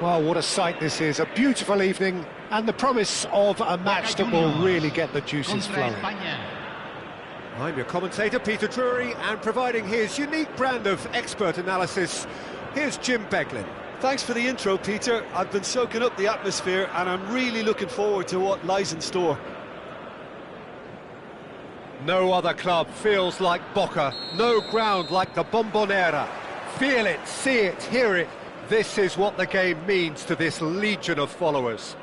Well, what a sight this is, a beautiful evening, and the promise of a match that will really get the juices flowing. I'm your commentator, Peter Drury, and providing his unique brand of expert analysis, here's Jim Beglin. Thanks for the intro, Peter. I've been soaking up the atmosphere, and I'm really looking forward to what lies in store. No other club feels like Boca, no ground like the Bombonera. Feel it, see it, hear it. This is what the game means to this legion of followers.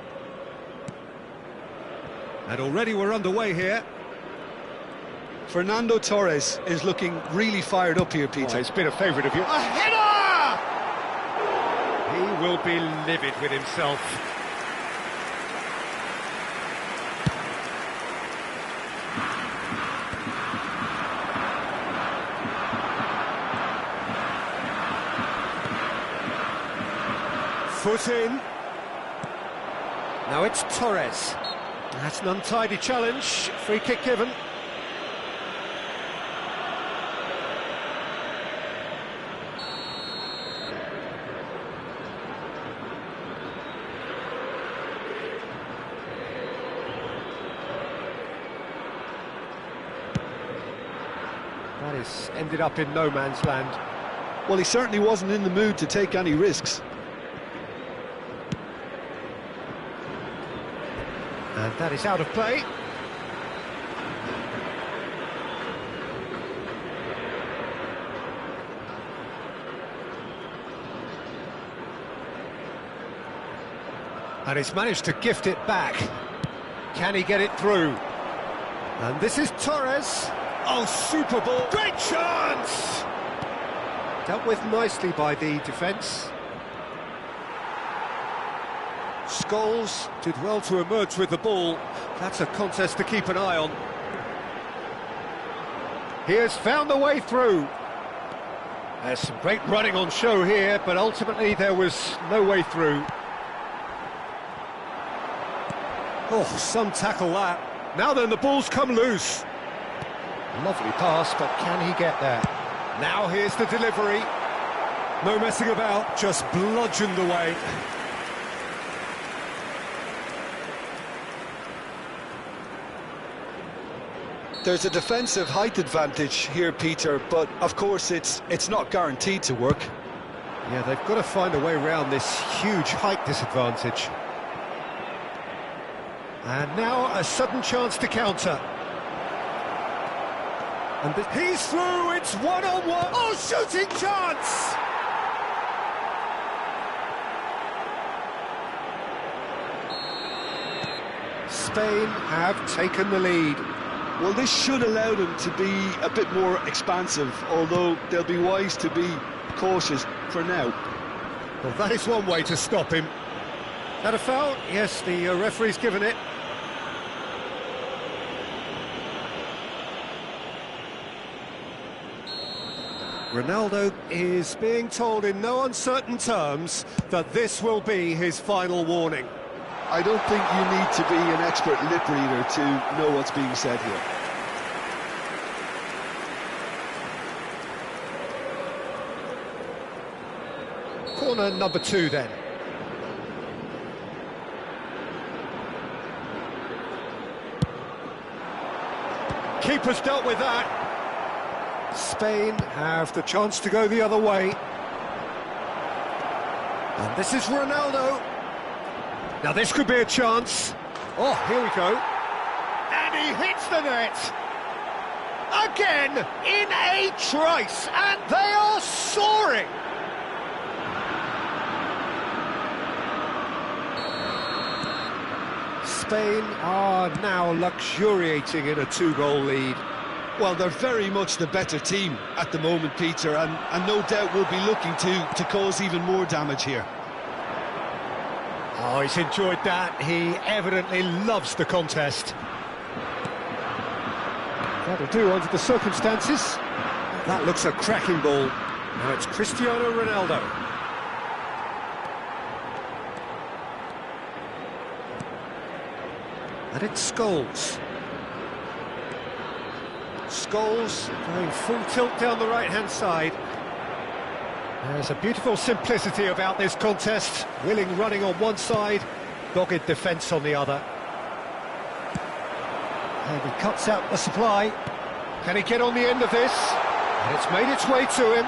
And already we're underway here. Fernando Torres is looking really fired up here, Peter. Oh, it's been a favourite of yours. A header! He will be livid with himself. Foot in. Now it's Torres. That's an untidy challenge. Free kick given. That has ended up in no man's land. Well, he certainly wasn't in the mood to take any risks. And that is out of play. And he's managed to gift it back. Can he get it through? And this is Torres. Oh, super ball. Great chance! Dealt with nicely by the defence. Scholes did well to emerge with the ball. That's a contest to keep an eye on. He has found the way through. There's some great running on show here, but ultimately there was no way through. Oh, some tackle that. Now then, the ball's come loose. Lovely pass, but can he get there? Now here's the delivery. No messing about, just bludgeoned away. There's a defensive height advantage here, Peter, but of course it's not guaranteed to work. Yeah, they've got to find a way around this huge height disadvantage. And now a sudden chance to counter. And he's through, it's one-on-one. Oh, shooting chance! Spain have taken the lead. Well, this should allow them to be a bit more expansive, although they'll be wise to be cautious for now. Well, that is one way to stop him. That a foul? Yes, the referee's given it. Ronaldo is being told in no uncertain terms that this will be his final warning. I don't think you need to be an expert lip reader to know what's being said here. Corner number 2 then. Keeper's dealt with that. Spain have the chance to go the other way. And this is Ronaldo. Now this could be a chance. Oh, here we go. And he hits the net. Again, in a trice, and they are soaring. Spain are now luxuriating in a 2-goal lead. Well, they're very much the better team at the moment, Peter, and no doubt will be looking to cause even more damage here. Oh, he's enjoyed that. He evidently loves the contest. That'll do under the circumstances. That looks a cracking ball. Now it's Cristiano Ronaldo. And it's Scholes. Scholes going full tilt down the right-hand side. There's a beautiful simplicity about this contest. Willing running on one side, dogged defence on the other. And he cuts out the supply. Can he get on the end of this? And it's made its way to him.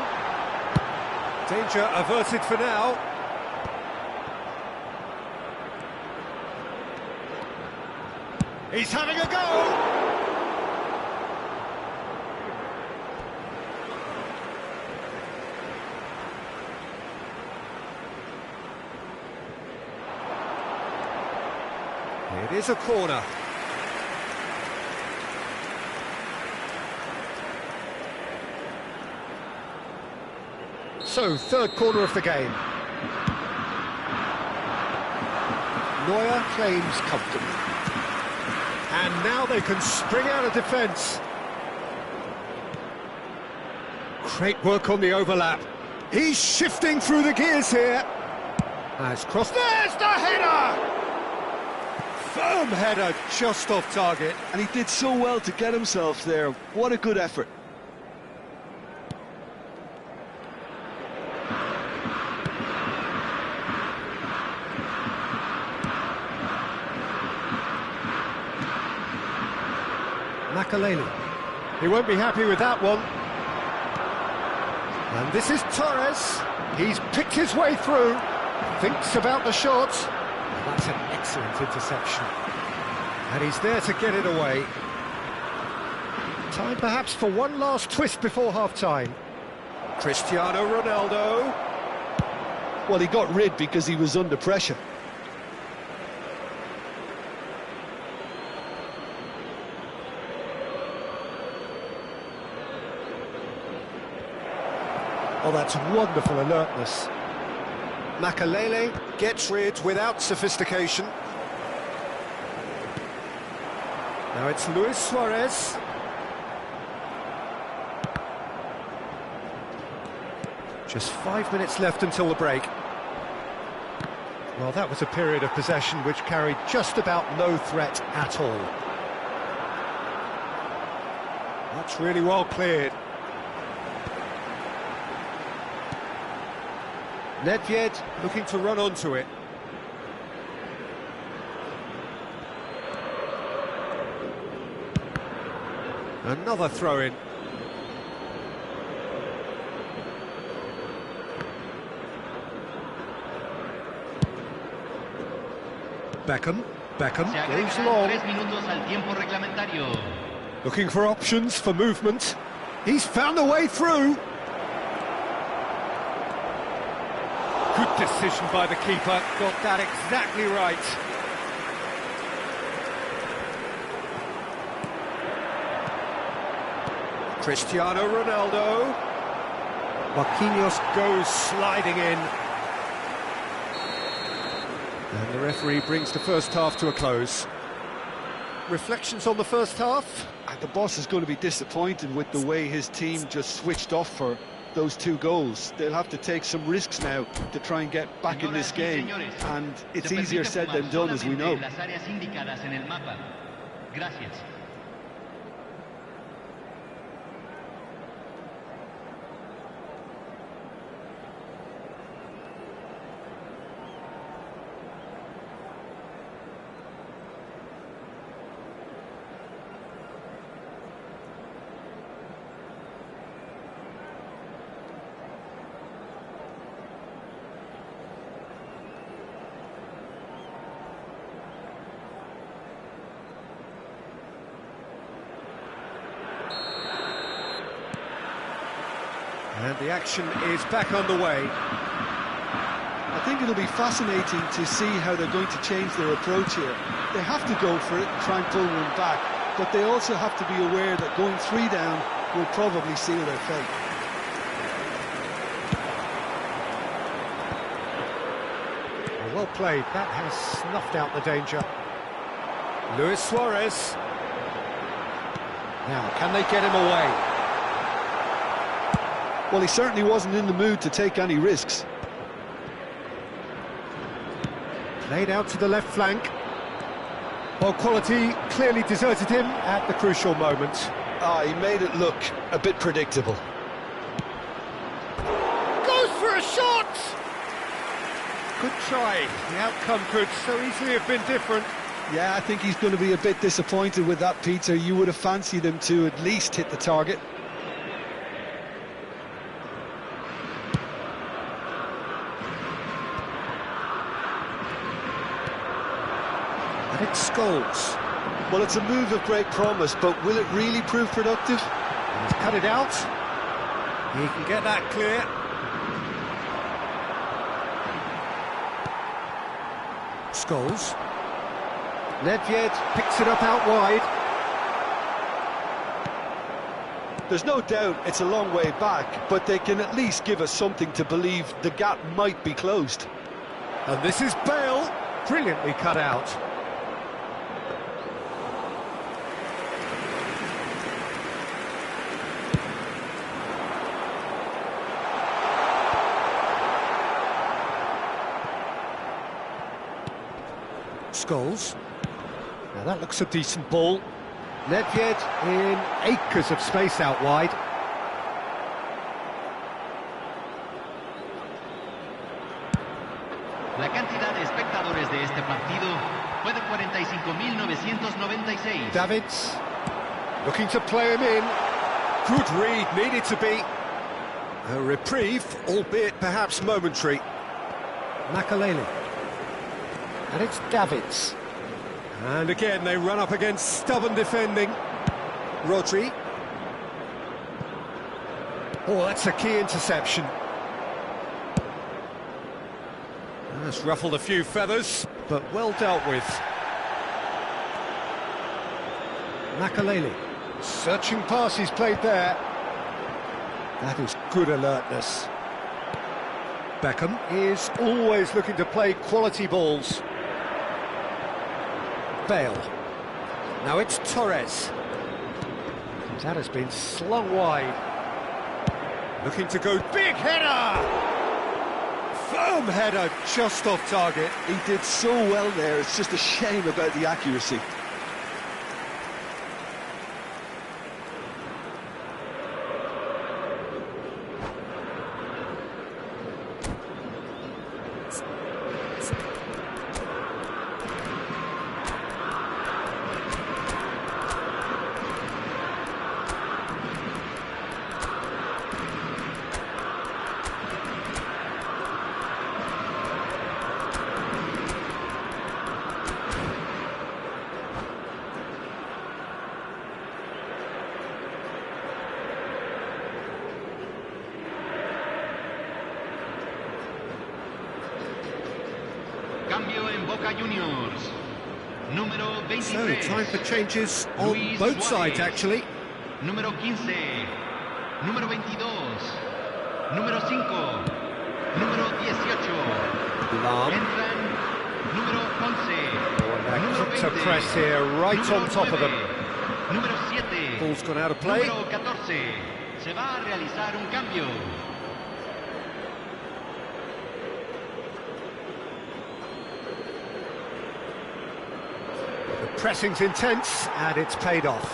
Danger averted for now. He's having a go! It is a corner. So, third corner of the game. Neuer claims comfortably. And now they can spring out of defence. Great work on the overlap. He's shifting through the gears here. That's crossed. There's the header! Firm header, just off target. And he did so well to get himself there. What a good effort. Makaleli. He won't be happy with that one. And this is Torres. He's picked his way through. Thinks about the shot. And that's an excellent interception. And he's there to get it away. Time perhaps for one last twist before half-time. Cristiano Ronaldo. Well, he got rid because he was under pressure. Oh, that's wonderful alertness. Makaleli gets rid without sophistication. Now it's Luis Suarez. Just 5 minutes left until the break. Well, that was a period of possession which carried just about no threat at all. That's really well cleared. Nedved looking to run onto it. Another throw-in. Beckham goes long. Looking for options for movement. He's found a way through. Good decision by the keeper, got that exactly right. Cristiano Ronaldo. Marquinhos goes sliding in. And the referee brings the first half to a close. Reflections on the first half? And the boss is going to be disappointed with the way his team just switched off for those two goals. They'll have to take some risks now to try and get back in this game, and it's easier said than done, as we know. And the action is back underway. I think it'll be fascinating to see how they're going to change their approach here. They have to go for it and try and pull one back, but they also have to be aware that going 3 down will probably seal their fate. Well played, that has snuffed out the danger. Luis Suarez. Now, can they get him away? Well, he certainly wasn't in the mood to take any risks. Played out to the left flank. Well, quality clearly deserted him at the crucial moment. He made it look a bit predictable. Goes through! a shot! Good try. The outcome could so easily have been different. Yeah, I think he's going to be a bit disappointed with that, Peter. You would have fancied him to at least hit the target. And it's Scholes. Well, it's a move of great promise, but will it really prove productive? He's cut it out. He can get that clear. Scholes. Nedved picks it up out wide. There's no doubt it's a long way back, but they can at least give us something to believe the gap might be closed. And this is Bale. Brilliantly cut out. Scholes. Now that looks a decent ball. Nedved in acres of space out wide. La cantidad de espectadores de este partido fue de 45.996. Davids looking to play him in. Good read, needed to be. A reprieve, albeit perhaps momentary. Makaleli. And it's Davids. And again, they run up against stubborn defending. Rodri. Oh, that's a key interception. That's ruffled a few feathers, but well dealt with. Makaleli. Searching pass he's played there. That is good alertness. Beckham is always looking to play quality balls. Bale. Now it's Torres. That has been slung wide. Looking to go big header! Firm header just off target. He did so well there, it's just a shame about the accuracy. Cambio en Boca Juniors. Número 23. So, time for changes on Luis both Suárez. sides, actually. Número 15. Número 22. Número 5. Número 18. Lam. Entran número 11. Now Número to 20. press here, right Número on top of them. 9. Número 7. Ball's gone out of play. Número 14. Se va a realizar un cambio. The pressing's intense, and it's paid off.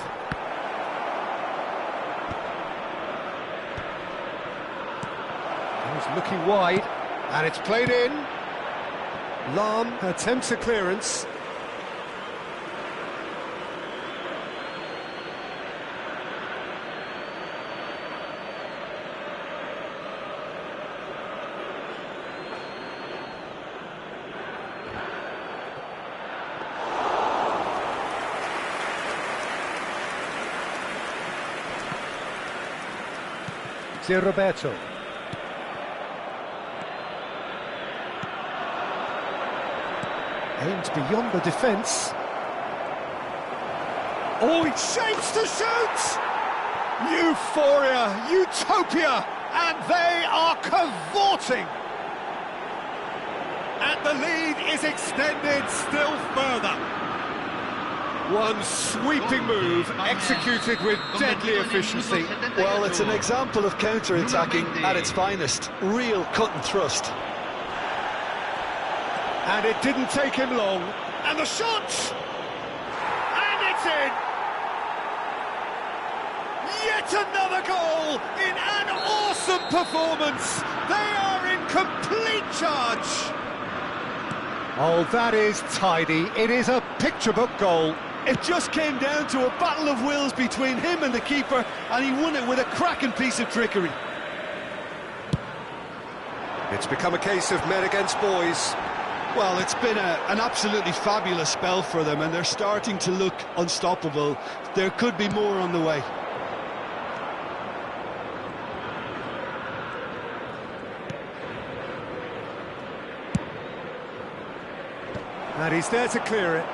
He's looking wide, and it's played in. Lam attempts a clearance. Zé Roberto. Aimed beyond the defence. Oh, he shapes to shoot! Euphoria, utopia, and they are cavorting! And the lead is extended still further. One sweeping move, executed with deadly efficiency. Well, it's an example of counter-attacking at its finest. Real cut and thrust. And it didn't take him long. And the shot! And it's in! Yet another goal in an awesome performance! They are in complete charge! Oh, that is tidy. It is a picture-book goal. It just came down to a battle of wills between him and the keeper, and he won it with a cracking piece of trickery. It's become a case of men against boys. Well, it's been an absolutely fabulous spell for them, and they're starting to look unstoppable. There could be more on the way. And he's there to clear it.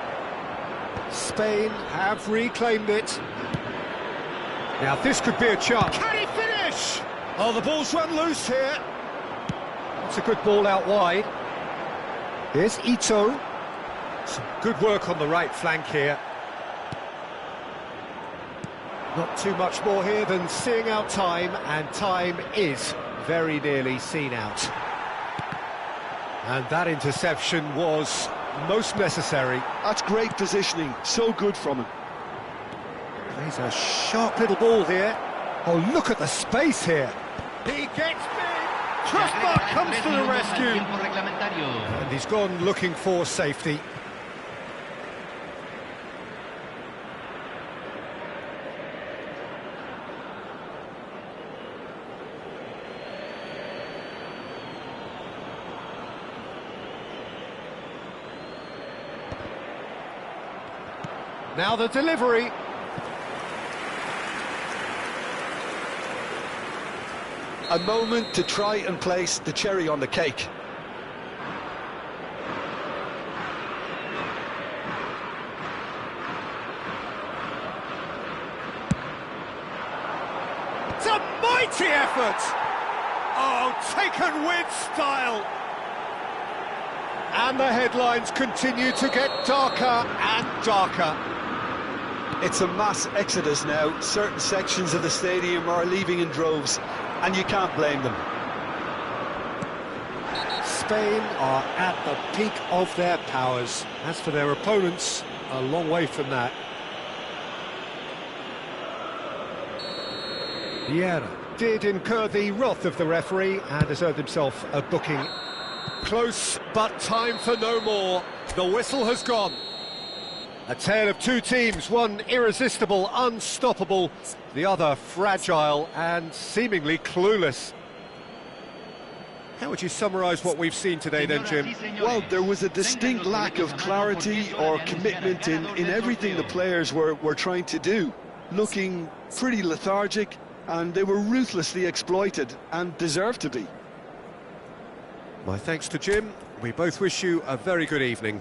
Spain have reclaimed it. Now this could be a chance. Can he finish? Oh, the ball's run loose here. It's a good ball out wide. Here's Ito. Some good work on the right flank here. Not too much more here than seeing out time, and time is very nearly seen out. And that interception was most necessary. That's great positioning, so good from him. Plays a sharp little ball here. Oh, look at the space here. He gets big. Crossbar comes to the rescue. And he's gone looking for safety. Now the delivery. A moment to try and place the cherry on the cake. It's a mighty effort! Oh, taken with style! And the headlines continue to get darker and darker. It's a mass exodus now. Certain sections of the stadium are leaving in droves, and you can't blame them. Spain are at the peak of their powers. As for their opponents, a long way from that. Vieira did incur the wrath of the referee and has earned himself a booking. Close, but time for no more. The whistle has gone. A tale of two teams, one irresistible, unstoppable, the other fragile and seemingly clueless. How would you summarise what we've seen today then, Jim? Well, there was a distinct lack of clarity or commitment in everything the players were trying to do. Looking pretty lethargic, and they were ruthlessly exploited and deserved to be. My thanks to Jim. We both wish you a very good evening.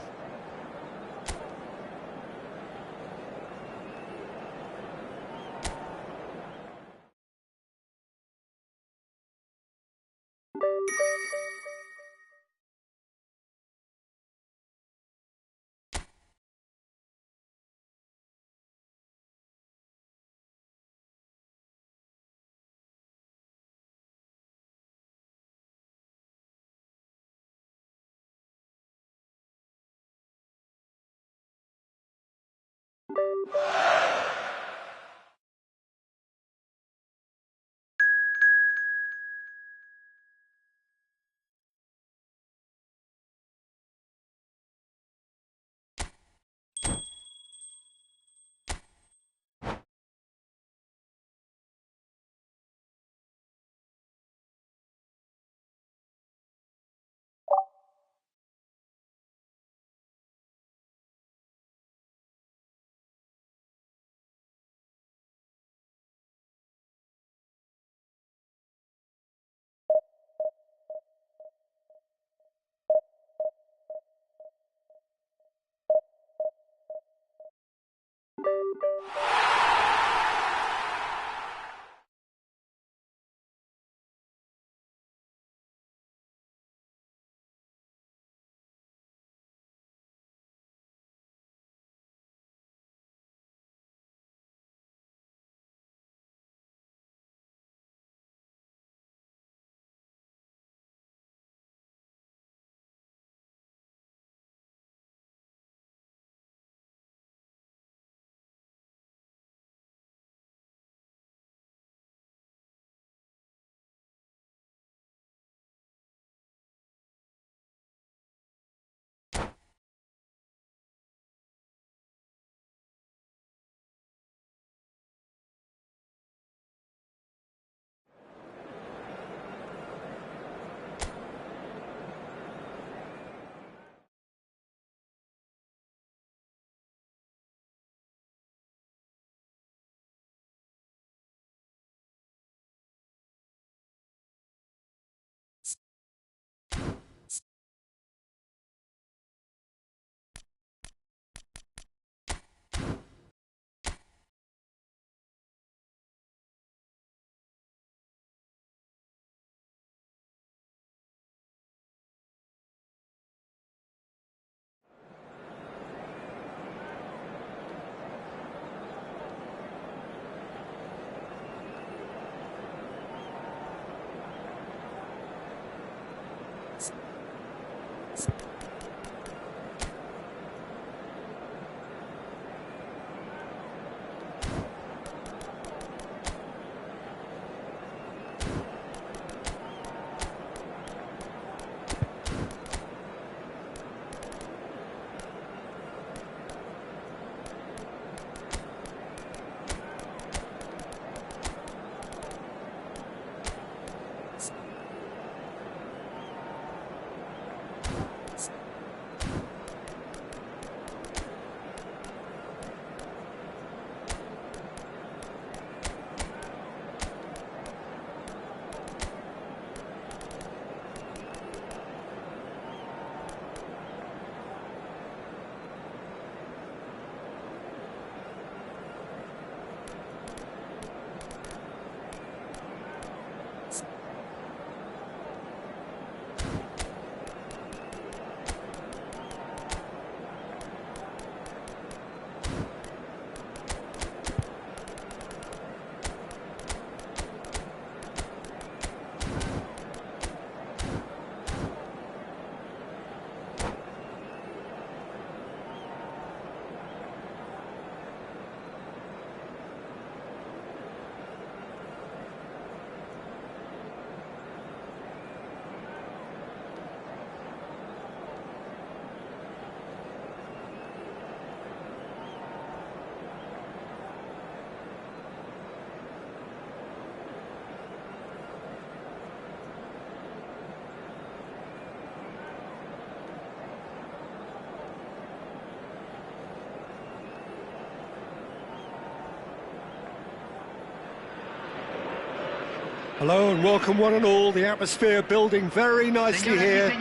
Hello and welcome one and all, the atmosphere building very nicely here.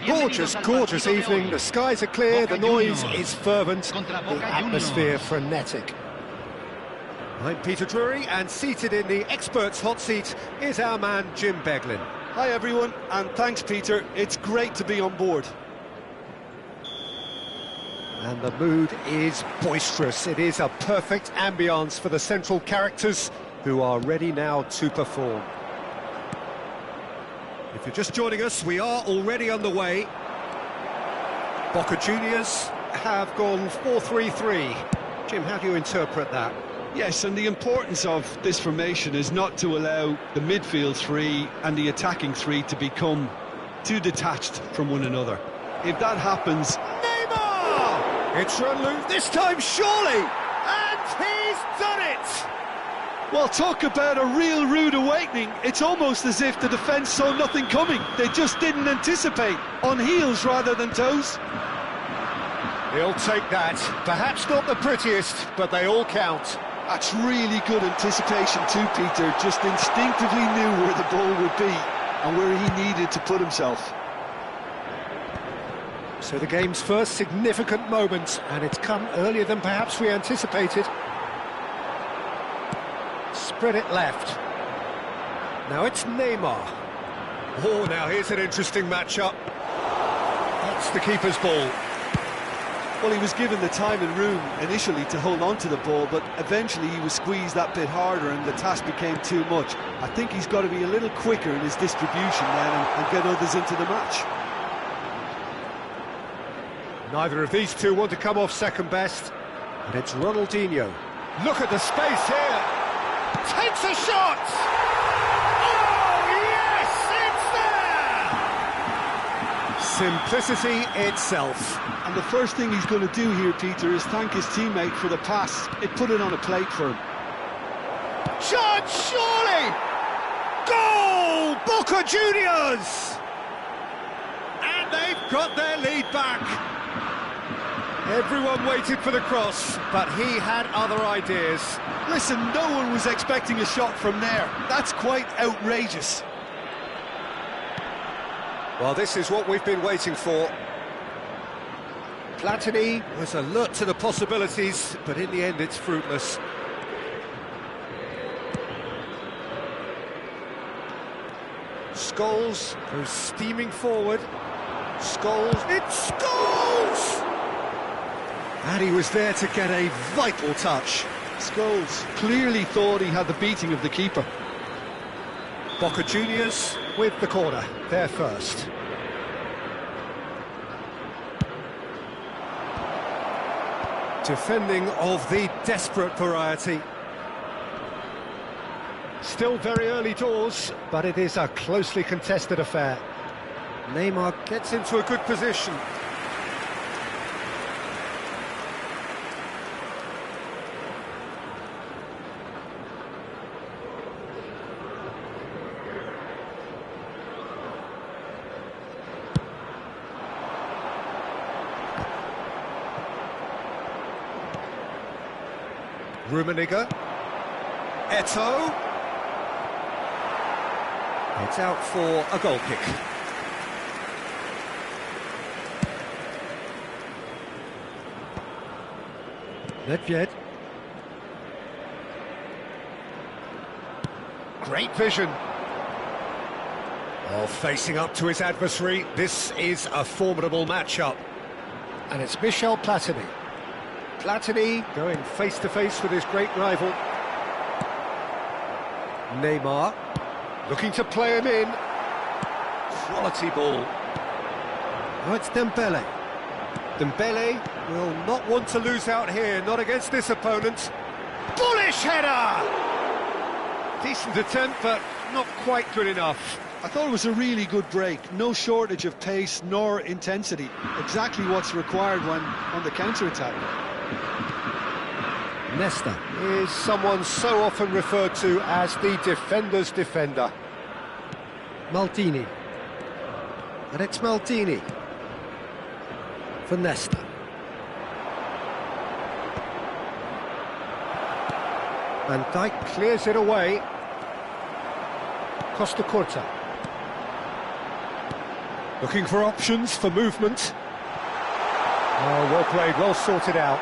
Gorgeous, gorgeous evening, the skies are clear, the noise is fervent, the atmosphere frenetic. I'm Peter Drury, and seated in the experts' hot seat is our man Jim Beglin. Hi everyone, and thanks Peter, it's great to be on board. And the mood is boisterous, it is a perfect ambience for the central characters who are ready now to perform. If you're just joining us, we are already underway. Boca Juniors have gone 4-3-3. Jim, how do you interpret that? Yes, and the importance of this formation is not to allow the midfield three and the attacking three to become too detached from one another. If that happens... Neymar! It's run loose this time, surely! And he's done it! Well, talk about a real rude awakening. It's almost as if the defence saw nothing coming. They just didn't anticipate, on heels rather than toes. He'll take that. Perhaps not the prettiest, but they all count. That's really good anticipation too, Peter. Just instinctively knew where the ball would be and where he needed to put himself. So the game's first significant moment, and it's come earlier than perhaps we anticipated. Spread it left. Now it's Neymar. Oh, now here's an interesting matchup. That's the keeper's ball. Well, he was given the time and room initially to hold on to the ball, but eventually he was squeezed that bit harder and the task became too much. I think he's got to be a little quicker in his distribution then and get others into the match. Neither of these two want to come off second best, and it's Ronaldinho. Look at the space here. Takes a shot! Oh, yes, it's there! Simplicity itself. And the first thing he's going to do here, Peter, is thank his teammate for the pass. It put it on a plate for him. Shot, surely! Goal! Boca Juniors! And they've got their lead back. Everyone waited for the cross, but he had other ideas. Listen, no one was expecting a shot from there. That's quite outrageous. Well, this is what we've been waiting for. Platini was alert to the possibilities, but in the end it's fruitless. Scholes goes steaming forward. Scholes, it's Scholes! And he was there to get a vital touch. Scholes clearly thought he had the beating of the keeper. Boca Juniors with the corner, they're first. Defending of the desperate variety. Still very early doors, but it is a closely contested affair. Neymar gets into a good position. Rummenigge. Eto'o. It's out for a goal kick. Nedved. Great vision. Oh, facing up to his adversary. This is a formidable matchup. And it's Michel Platini. Platini going face-to-face with his great rival. Neymar looking to play him in. Quality ball. Oh, it's Dembele. Dembele will not want to lose out here, not against this opponent. Bullish header! Decent attempt, but not quite good enough. I thought it was a really good break. No shortage of pace nor intensity. Exactly what's required when on the counter-attack. Nesta is someone so often referred to as the defender's defender. Maldini. And it's Maldini for Nesta. Van Dijk clears it away. Costa Curta. Looking for options for movement. Oh, well played, well sorted out.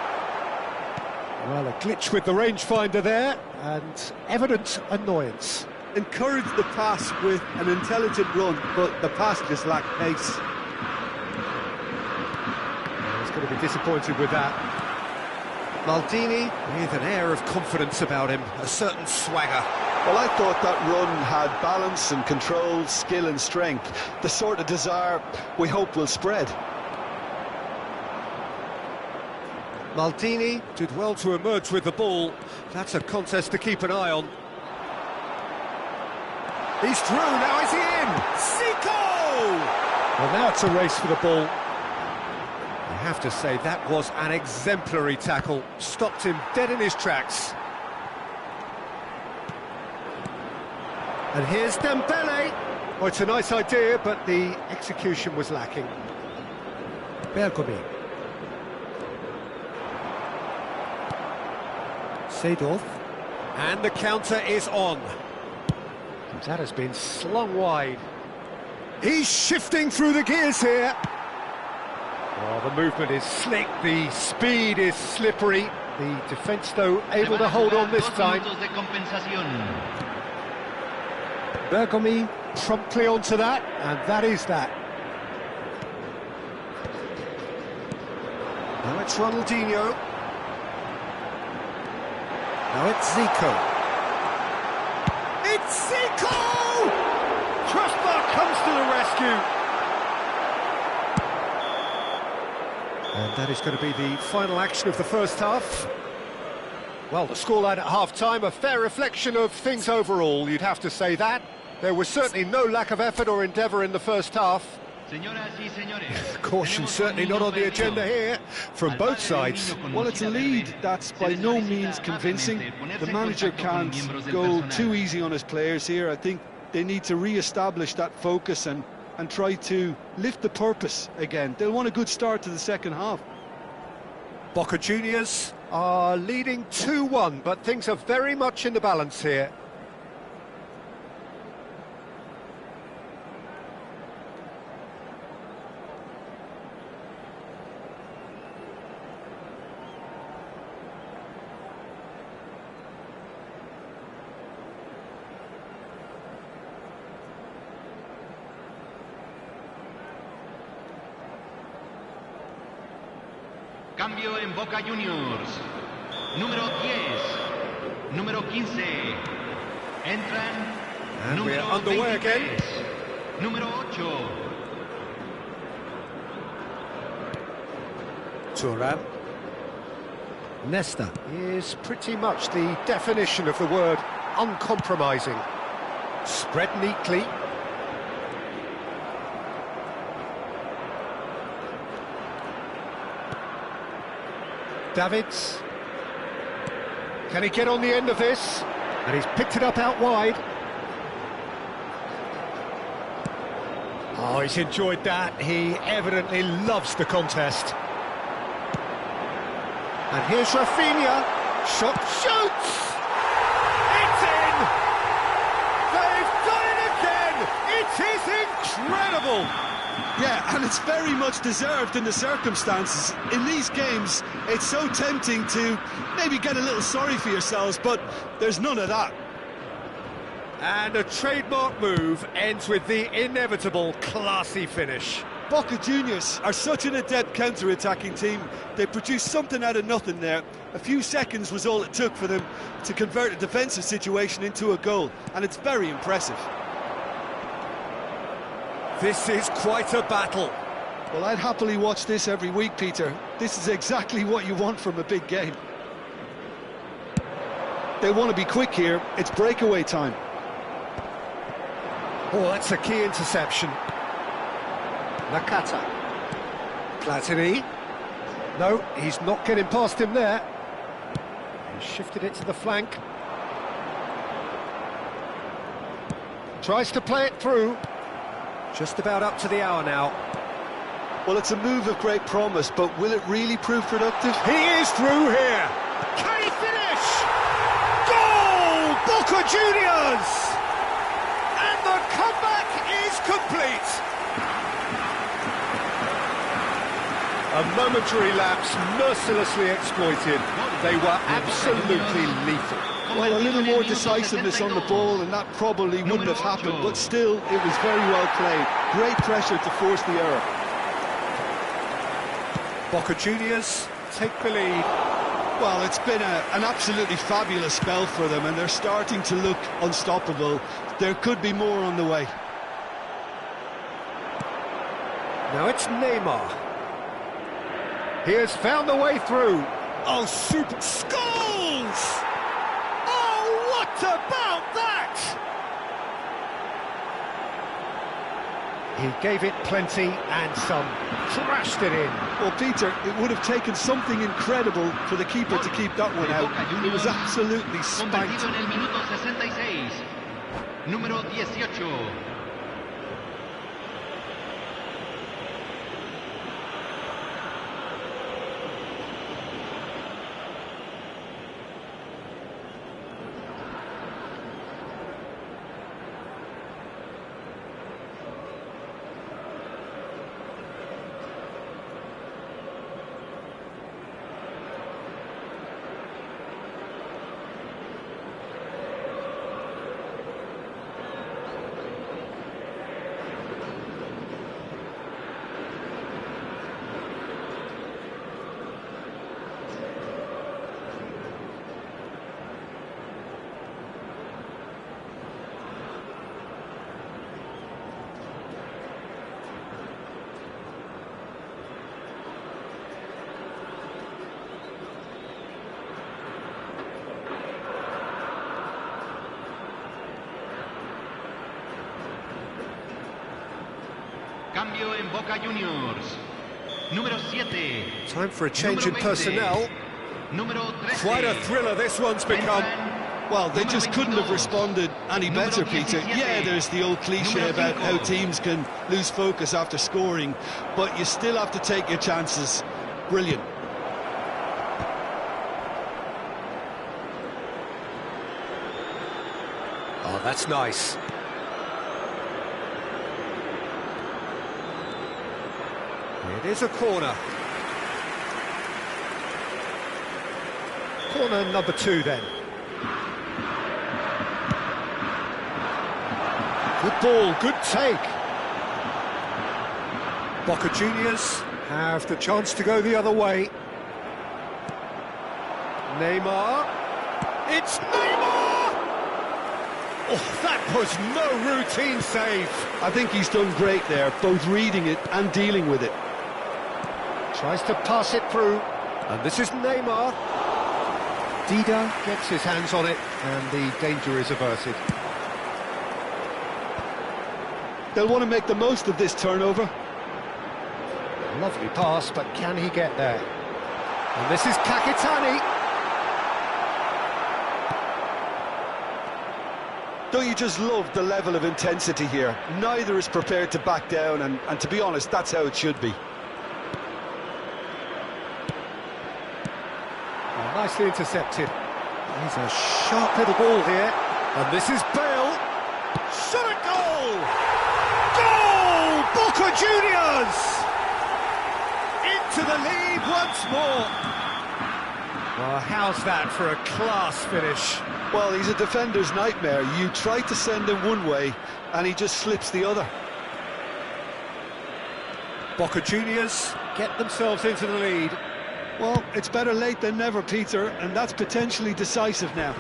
Well, a glitch with the rangefinder there, and evident annoyance. Encouraged the pass with an intelligent run, but the pass just lacked pace. He's going to be disappointed with that. Maldini with an air of confidence about him, a certain swagger. Well, I thought that run had balance and control, skill and strength. The sort of desire we hope will spread. Maldini did well to emerge with the ball. That's a contest to keep an eye on. He's through, now is he in? Zico! Well, now it's a race for the ball. I have to say, that was an exemplary tackle. Stopped him dead in his tracks. And here's Dembele. Oh, it's a nice idea, but the execution was lacking. Bergomi. Seedorf. And the counter is on. That has been slung wide. He's shifting through the gears here. Oh, the movement is slick, the speed is slippery. The defence, though, able to hold on this time. Bergomi promptly onto that, and that is that. Now it's Ronaldinho. Now it's Zico. It's Zico! Crossbar comes to the rescue. And that is going to be the final action of the first half. Well, the scoreline at half-time, a fair reflection of things overall, you'd have to say that. There was certainly no lack of effort or endeavour in the first half. Caution certainly not on the agenda here from both sides. Well, it's a lead that's by no means convincing. The manager can't go too easy on his players here. I think they need to re-establish that focus and try to lift the purpose again. They'll want a good start to the second half. Boca Juniors are leading 2-1, but things are very much in the balance here. Cambio en Boca Juniors. Número 10. Número 15. Entran. And we're underway again. Número 8. Thuram. Nesta is pretty much the definition of the word uncompromising. Spread neatly. Davids. Can he get on the end of this? And he's picked it up out wide. Oh, he's enjoyed that. He evidently loves the contest. And here's Rafinha. Shot shoots! It's in! They've done it again! It is incredible! Yeah, and it's very much deserved in the circumstances. In these games, it's so tempting to maybe get a little sorry for yourselves, but there's none of that. And a trademark move ends with the inevitable classy finish. Boca Juniors are such an adept counter-attacking team. They produced something out of nothing there. A few seconds was all it took for them to convert a defensive situation into a goal, and it's very impressive. This is quite a battle. Well, I'd happily watch this every week, Peter. This is exactly what you want from a big game. They want to be quick here. It's breakaway time. Oh, that's a key interception. Nakata. Platini. No, he's not getting past him there. He's shifted it to the flank. Tries to play it through. Just about up to the hour now. Well, it's a move of great promise, but will it really prove productive? He is through here. Can he finish? Goal! Boca Juniors! And the comeback is complete. A momentary lapse mercilessly exploited. They were absolutely lethal. Well, a little more decisiveness on the ball and that probably wouldn't have happened, but still, it was very well played. Great pressure to force the error. Boca Juniors take the lead. Well, it's been an absolutely fabulous spell for them, and they're starting to look unstoppable. There could be more on the way. Now it's Neymar. He has found the way through. Oh, super... Skulls! Oh, what about that? He gave it plenty and some. Thrashed it in. Well, Peter, it would have taken something incredible for the keeper to keep that one out. It was absolutely spanked. Número 18. Cambio en Boca Juniors. Número 7. Time for a change in personnel. Número 13. Quite a thriller this one's become. Well, they just couldn't have responded any better, Peter. Yeah, there's the old cliche about how teams can lose focus after scoring, but you still have to take your chances. Brilliant. Oh, that's nice. It is a corner. Corner number 2 then. Good ball, good take. Boca Juniors have the chance to go the other way. Neymar. It's Neymar! Oh, that was no routine save. I think he's done great there, both reading it and dealing with it. Tries to pass it through. And this is Neymar. Dida gets his hands on it, and the danger is averted. They'll want to make the most of this turnover. Lovely pass, but can he get there? And this is Kakitani. Don't you just love the level of intensity here? Neither is prepared to back down, and to be honest, that's how it should be. Oh, nicely intercepted. He's a sharp little ball here. And this is Bale. Shot at goal! Goal! Boca Juniors! Into the lead once more. Well, how's that for a class finish? Well, he's a defender's nightmare. You try to send him one way, and he just slips the other. Boca Juniors get themselves into the lead. Well, it's better late than never, Peter, and that's potentially decisive now.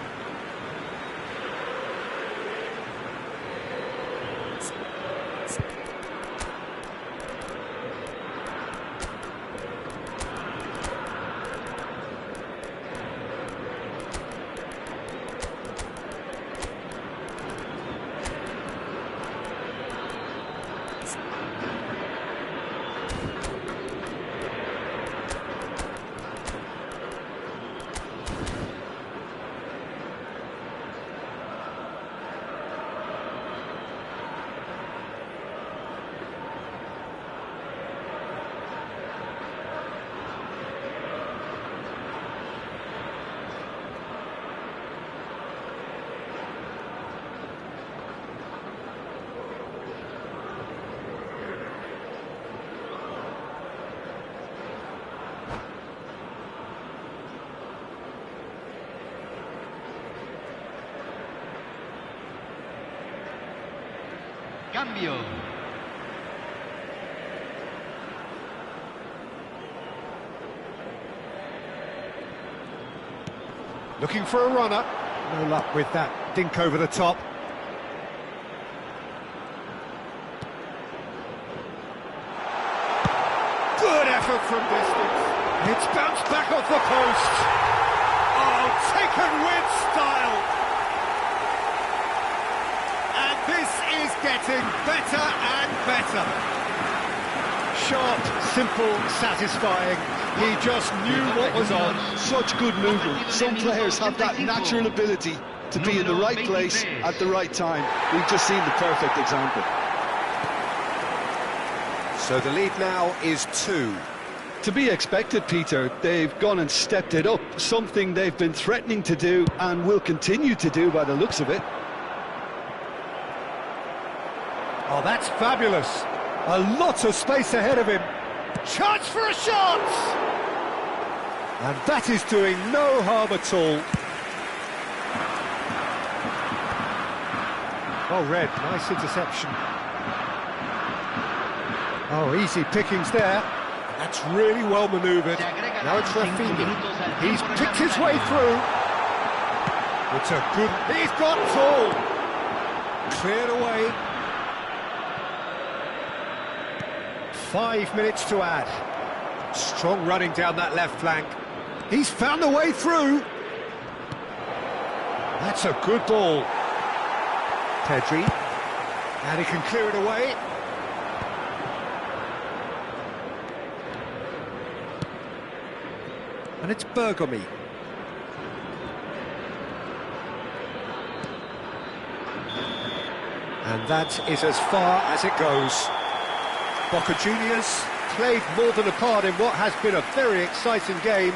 Cambio. Looking for a runner. No luck with that dink over the top. Good effort from distance. It's bounced back off the post. Oh, taken with style. And this is getting better and better. Sharp, simple, satisfying. He just knew what was on. Such good movement. Some players have that natural ability to be in the right place at the right time. We've just seen the perfect example. So the lead now is 2. To be expected, Peter. They've gone and stepped it up, something they've been threatening to do and will continue to do by the looks of it. Oh, that's fabulous. A lot of space ahead of him. Chance for a shot! And that is doing no harm at all. Well read, nice interception. Oh, easy pickings there. That's really well manoeuvred. Now it's Rafinha. He's picked his way through. It's a good... He's got tall. Cleared away. 5 minutes to add. Strong running down that left flank. He's found a way through. That's a good ball. Pedri. And he can clear it away. And it's Bergomi. And that is as far as it goes. Boca Juniors played more than a part in what has been a very exciting game.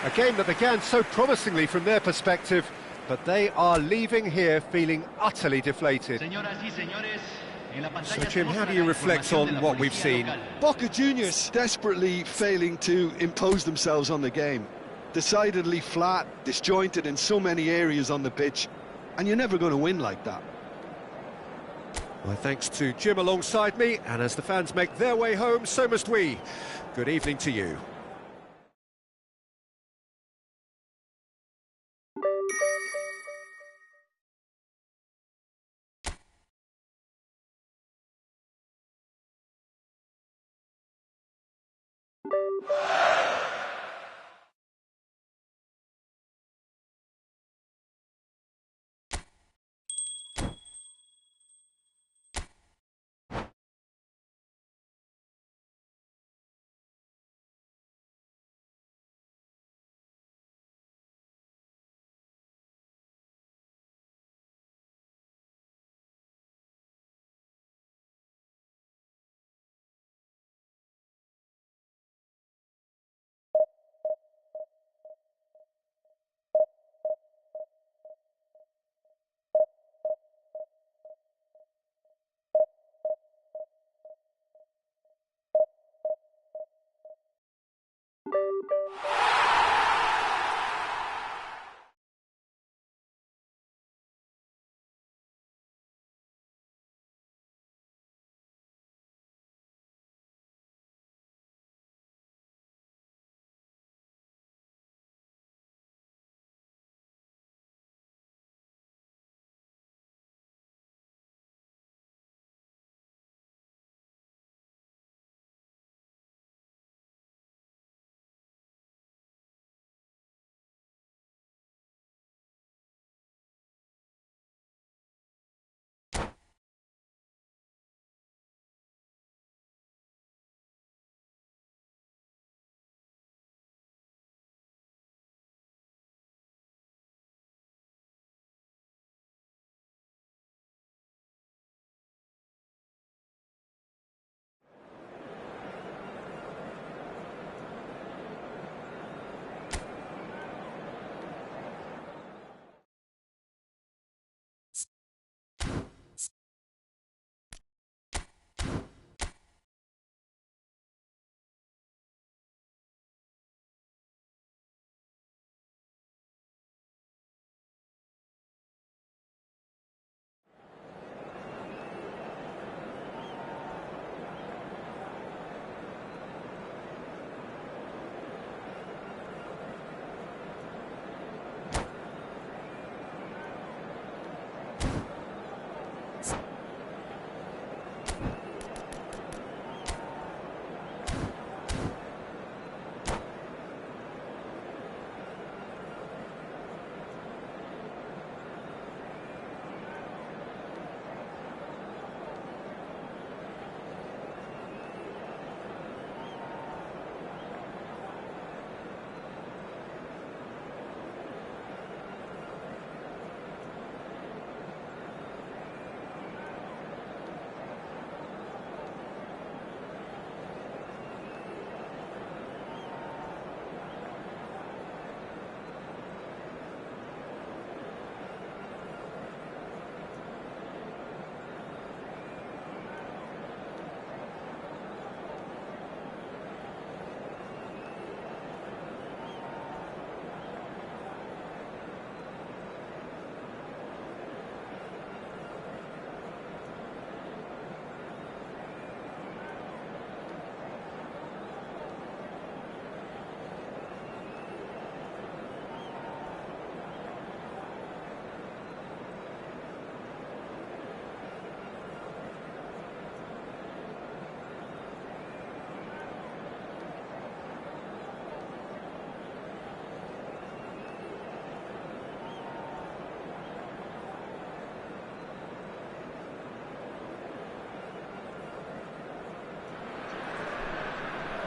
A game that began so promisingly from their perspective, but they are leaving here feeling utterly deflated. So, Jim, how do you reflect on what we've seen? Boca Juniors desperately failing to impose themselves on the game. Decidedly flat, disjointed in so many areas on the pitch, and you're never going to win like that. Well, thanks to Jim alongside me, and as the fans make their way home, so must we. Good evening to you.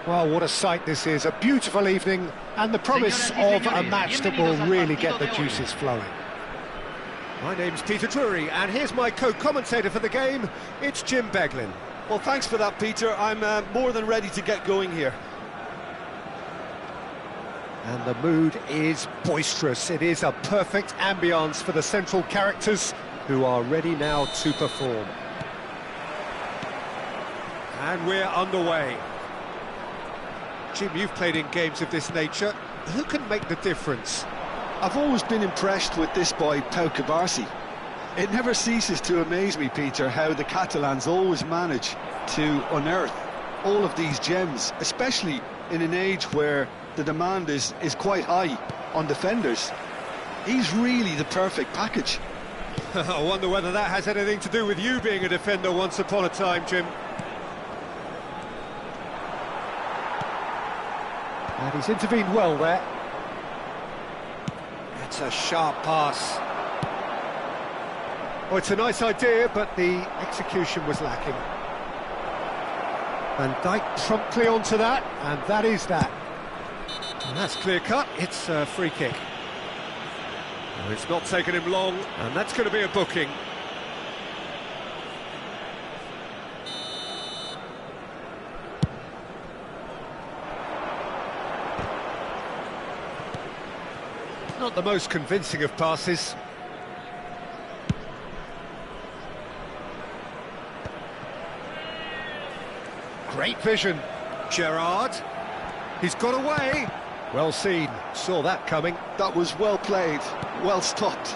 Well, what a sight this is, a beautiful evening, and the promise of a match that will really get the juices flowing. My name's Peter Drury, and here's my co-commentator for the game, it's Jim Beglin. Well, thanks for that, Peter. I'm more than ready to get going here. And the mood is boisterous. It is a perfect ambience for the central characters who are ready now to perform. And we're underway. Jim, you've played in games of this nature. Who can make the difference? I've always been impressed with this boy, Pau Cubarsí. It never ceases to amaze me, Peter, how the Catalans always manage to unearth all of these gems, especially in an age where the demand is quite high on defenders. He's really the perfect package. I wonder whether that has anything to do with you being a defender once upon a time, Jim. And he's intervened well there. That's a sharp pass. Oh, it's a nice idea, but the execution was lacking. Van Dijk promptly onto that, and that is that. And that's clear-cut, it's a free kick. Oh, it's not taken him long, and that's going to be a booking. Not the most convincing of passes. Great vision. Gerrard. He's got away. Well seen. Saw that coming. That was well played, well stopped.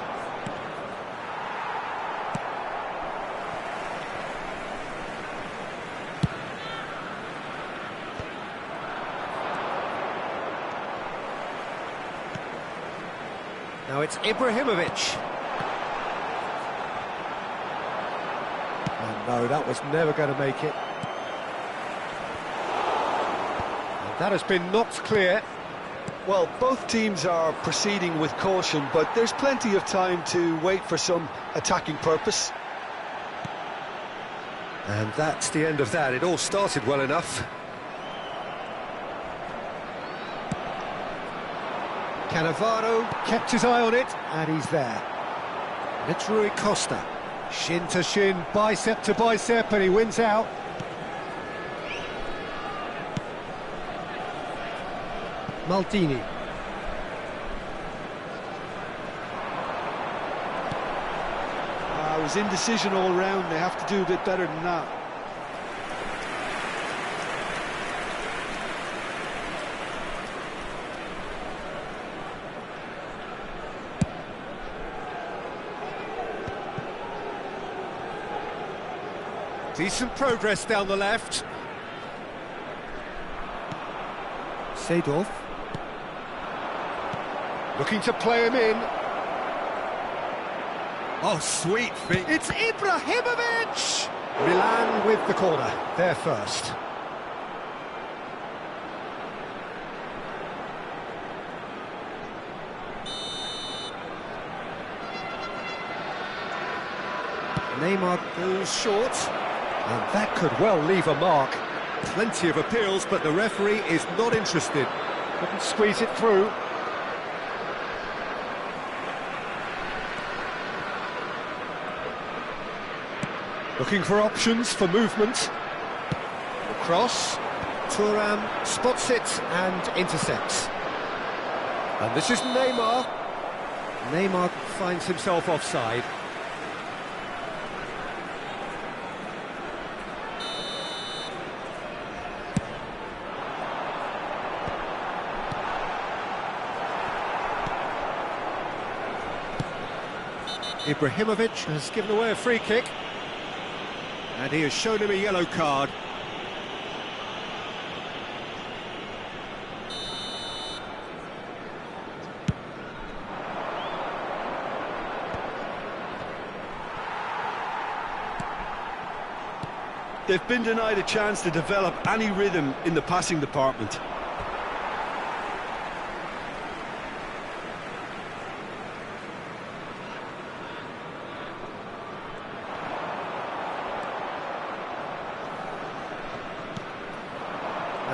Now it's Ibrahimovic. Oh no, that was never going to make it. And that has been knocked clear. Well, both teams are proceeding with caution, but there's plenty of time to wait for some attacking purpose. And that's the end of that. It all started well enough. Cannavaro kept his eye on it, and he's there. It's Rui Costa. Shin to shin, bicep to bicep, and he wins out. Maldini. It was indecision all round. They have to do a bit better than that. Decent progress down the left. Seedorf. Looking to play him in. Oh, sweet feet. It's Ibrahimovic! Milan with the corner. They're first. Neymar goes short. And that could well leave a mark. Plenty of appeals, but the referee is not interested. Couldn't squeeze it through. Looking for options for movement. Cross. Thuram spots it and intercepts. And this is Neymar. Neymar finds himself offside. Ibrahimovic has given away a free kick, and he has shown him a yellow card. They've been denied a chance to develop any rhythm in the passing department.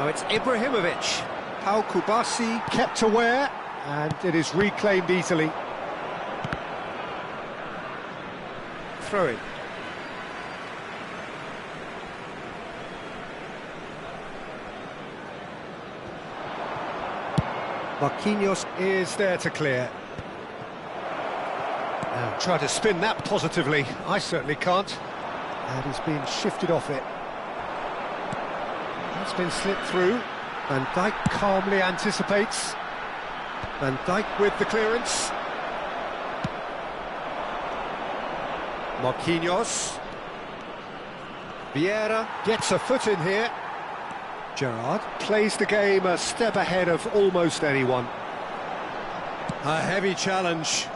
Now it's Ibrahimovic. Pau Kubasi kept aware, and it is reclaimed easily. Throw in. Marquinhos is there to clear. And try to spin that positively. I certainly can't. And he's been shifted off it. That's been slipped through. Van Dijk calmly anticipates. Van Dijk with the clearance. Marquinhos. Vieira gets a foot in here. Gerrard plays the game a step ahead of almost anyone. A heavy challenge.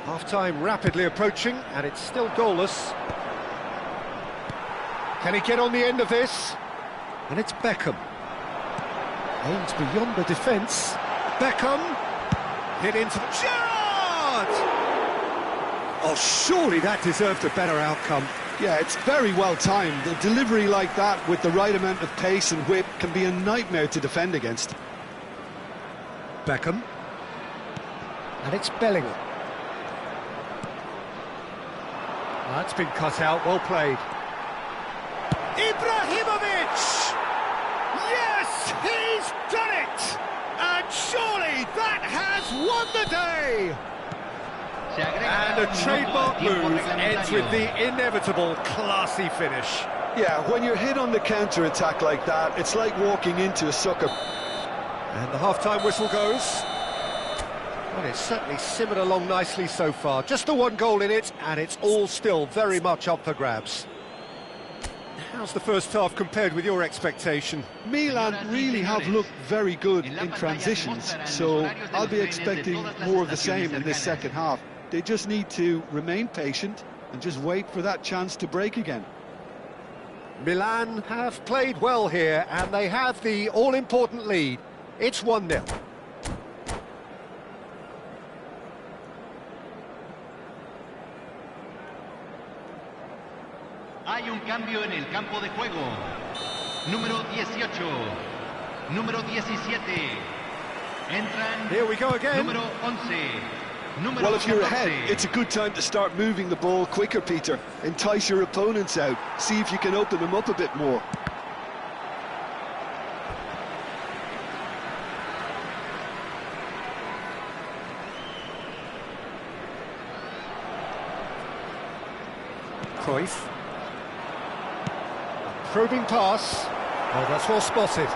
Half-time rapidly approaching, and it's still goalless. Can he get on the end of this? And it's Beckham. Aims beyond the defence. Beckham. Hit into Gerrard! Oh, surely that deserved a better outcome. Yeah, it's very well timed. A delivery like that with the right amount of pace and whip can be a nightmare to defend against. Beckham. And it's Bellingham. That's been cut out, well played. Ibrahimovic! Yes, he's done it! And surely that has won the day! And a trademark move ends with the inevitable classy finish. Yeah, when you're hit on the counter-attack like that, it's like walking into a sucker. And the half-time whistle goes. Well, it's certainly simmered along nicely so far. Just the one goal in it, and it's all still very much up for grabs. How's the first half compared with your expectation? Milan really have looked very good in transitions, so I'll be expecting more of the same in this second half. They just need to remain patient and just wait for that chance to break again. Milan have played well here, and they have the all-important lead. It's 1-0. Hay un cambio en el campo de juego. Número 18. Número 17. Entran. Here we go again. Número 11. Número Well, if you're 14. ahead, it's a good time to start moving the ball quicker, Peter. Entice your opponents out. See if you can open them up a bit more. Cruyff. Probing pass. Oh, that's well spotted.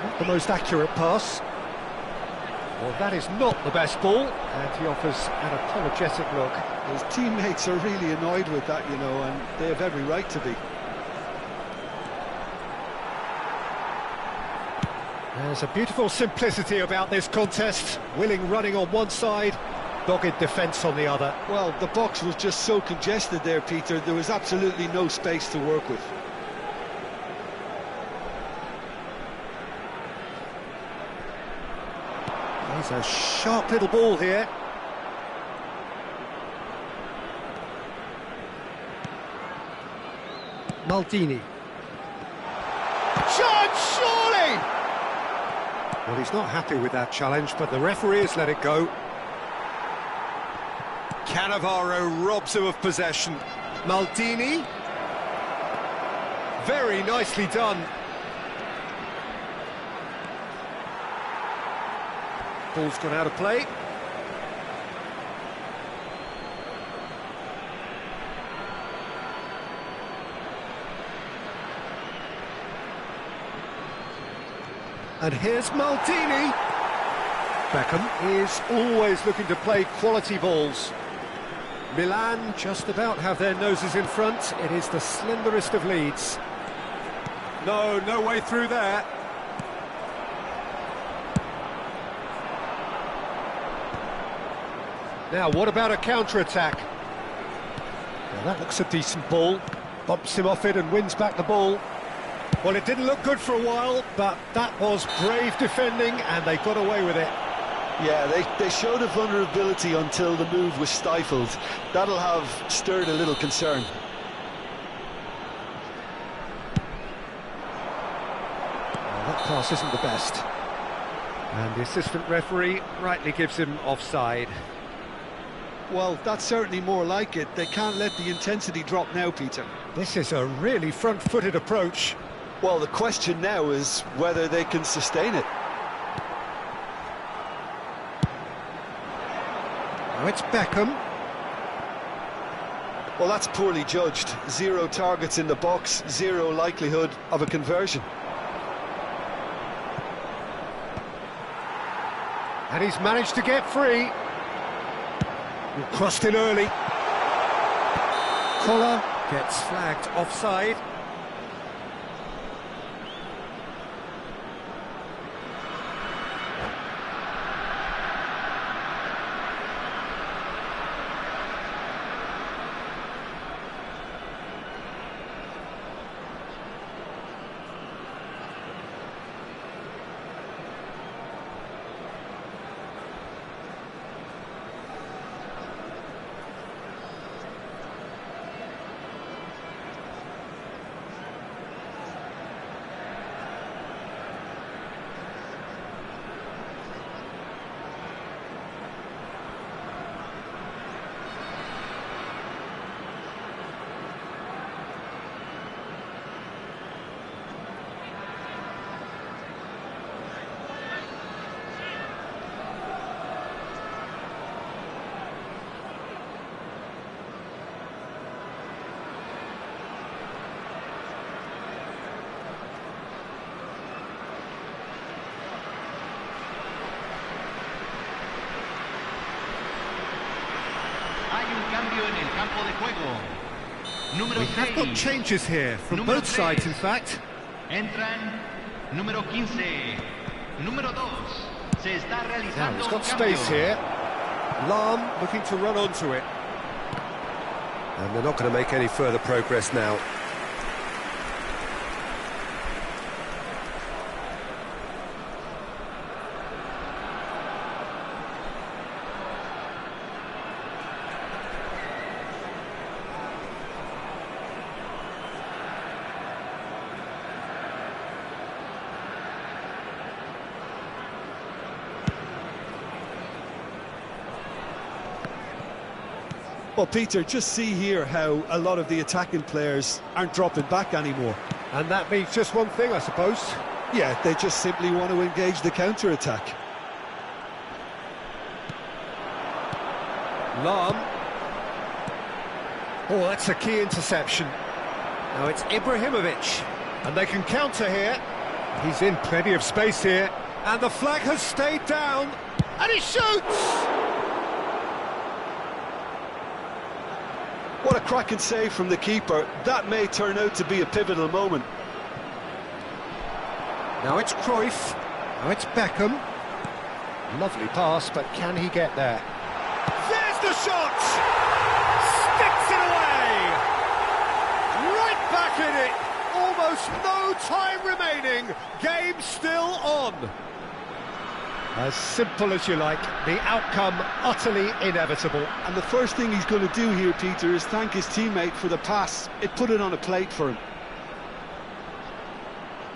Not the most accurate pass. Well, that is not the best ball, and he offers an apologetic look. His teammates are really annoyed with that, you know, and they have every right to be. There's a beautiful simplicity about this contest. Willing running on one side, dogged defence on the other. Well, the box was just so congested there, Peter. There was absolutely no space to work with. There's a sharp little ball here. Maldini. Chance, surely! Well, he's not happy with that challenge, but the referee has let it go. Cannavaro robs him of possession. Maldini. Very nicely done. Ball's gone out of play. And here's Maldini. Beckham is always looking to play quality balls. Milan just about have their noses in front. It is the slenderest of leads. No way through there. Now, what about a counter-attack? Now, that looks a decent ball. Bumps him off it and wins back the ball. Well, it didn't look good for a while, but that was brave defending, and they got away with it. Yeah, they showed a vulnerability until the move was stifled. That'll have stirred a little concern. Well, that pass isn't the best. And the assistant referee rightly gives him offside. Well, that's certainly more like it. They can't let the intensity drop now, Peter. This is a really front-footed approach. Well, the question now is whether they can sustain it. Now it's Beckham. Well, that's poorly judged. 0 targets in the box, 0 likelihood of a conversion. And he's managed to get free. Crossed in early. Collar gets flagged offside. We have got changes here from both sides, in fact. Entran número 15, número 2. Se está realizando Now he's got un space cambio. here. Lahm looking to run onto it. And they're not going to make any further progress now. Well, Peter, just see here how a lot of the attacking players aren't dropping back anymore. And that means just one thing, I suppose. Yeah, they just simply want to engage the counter-attack. Lahm. Oh, that's a key interception. Now it's Ibrahimovic. And they can counter here. He's in plenty of space here. And the flag has stayed down. And he shoots! What a cracking save from the keeper. That may turn out to be a pivotal moment. Now it's Cruyff. Now it's Beckham. Lovely pass, but can he get there? There's the shot! Sticks it away! Right back in it! Almost no time remaining. Game still on. As simple as you like, the outcome utterly inevitable. And the first thing he's going to do here, Peter, is thank his teammate for the pass. It put it on a plate for him.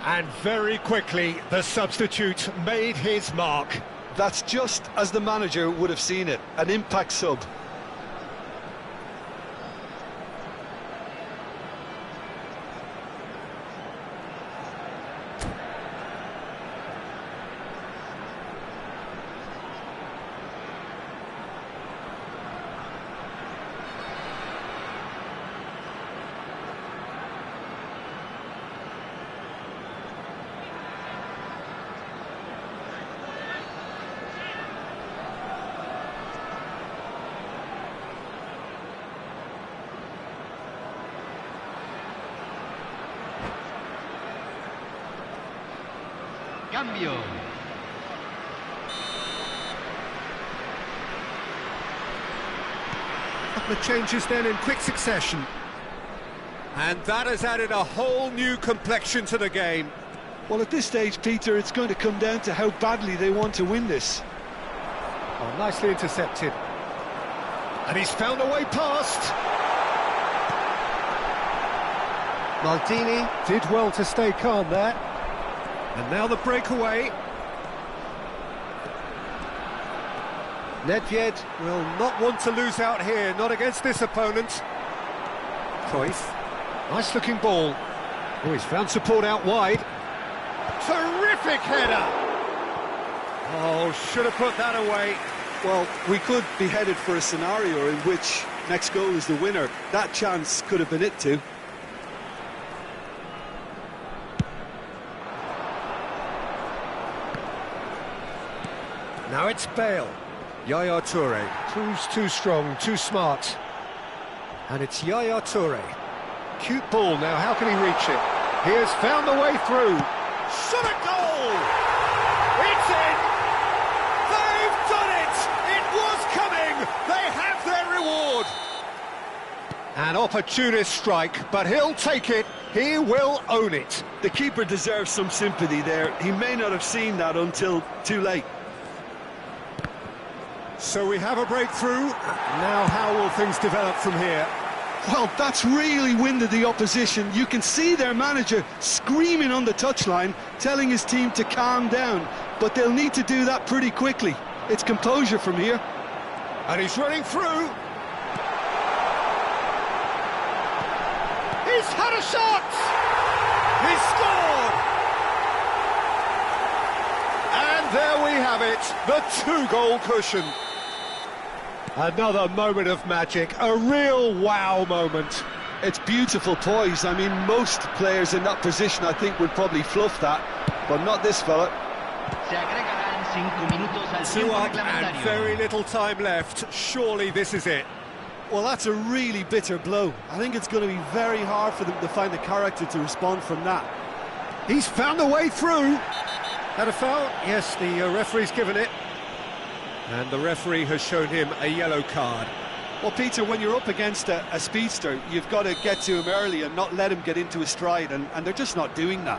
And very quickly, the substitute made his mark. That's just as the manager would have seen it, an impact sub. Cambio. Couple of changes then in quick succession. And that has added a whole new complexion to the game. Well, at this stage, Peter, it's going to come down to how badly they want to win this. Oh, nicely intercepted. And he's found a way past. Maldini did well to stay calm there. And now the breakaway. Nedved will not want to lose out here, not against this opponent. Cruyff, nice looking ball. Oh, he's found support out wide. Terrific header! Oh, should have put that away. Well, we could be headed for a scenario in which next goal is the winner. That chance could have been it too. Now it's Bale. Yaya Toure proves too strong, too smart. And it's Yaya Toure. Cute ball now, how can he reach it? He has found the way through. Shot a goal! It's in! They've done it! It was coming! They have their reward! An opportunist strike, but he'll take it. He will own it. The keeper deserves some sympathy there. He may not have seen that until too late. So we have a breakthrough. Now how will things develop from here? Well, that's really winded the opposition. You can see their manager screaming on the touchline, telling his team to calm down. But they'll need to do that pretty quickly. It's composure from here. And he's running through. He's had a shot! He's scored! And there we have it, the two-goal cushion. Another moment of magic, a real wow moment. It's beautiful poise. I mean, most players in that position, I think, would probably fluff that, but not this fella. Se agregarán 5 minutos al Two tiempo up and reglamentario. very little time left. Surely this is it. Well, that's a really bitter blow. I think it's going to be very hard for them to find the character to respond from that. He's found a way through. Had a foul? Yes, the referee's given it. And the referee has shown him a yellow card. Well, Peter, when you're up against a speedster, you've got to get to him early and not let him get into his stride, and they're just not doing that.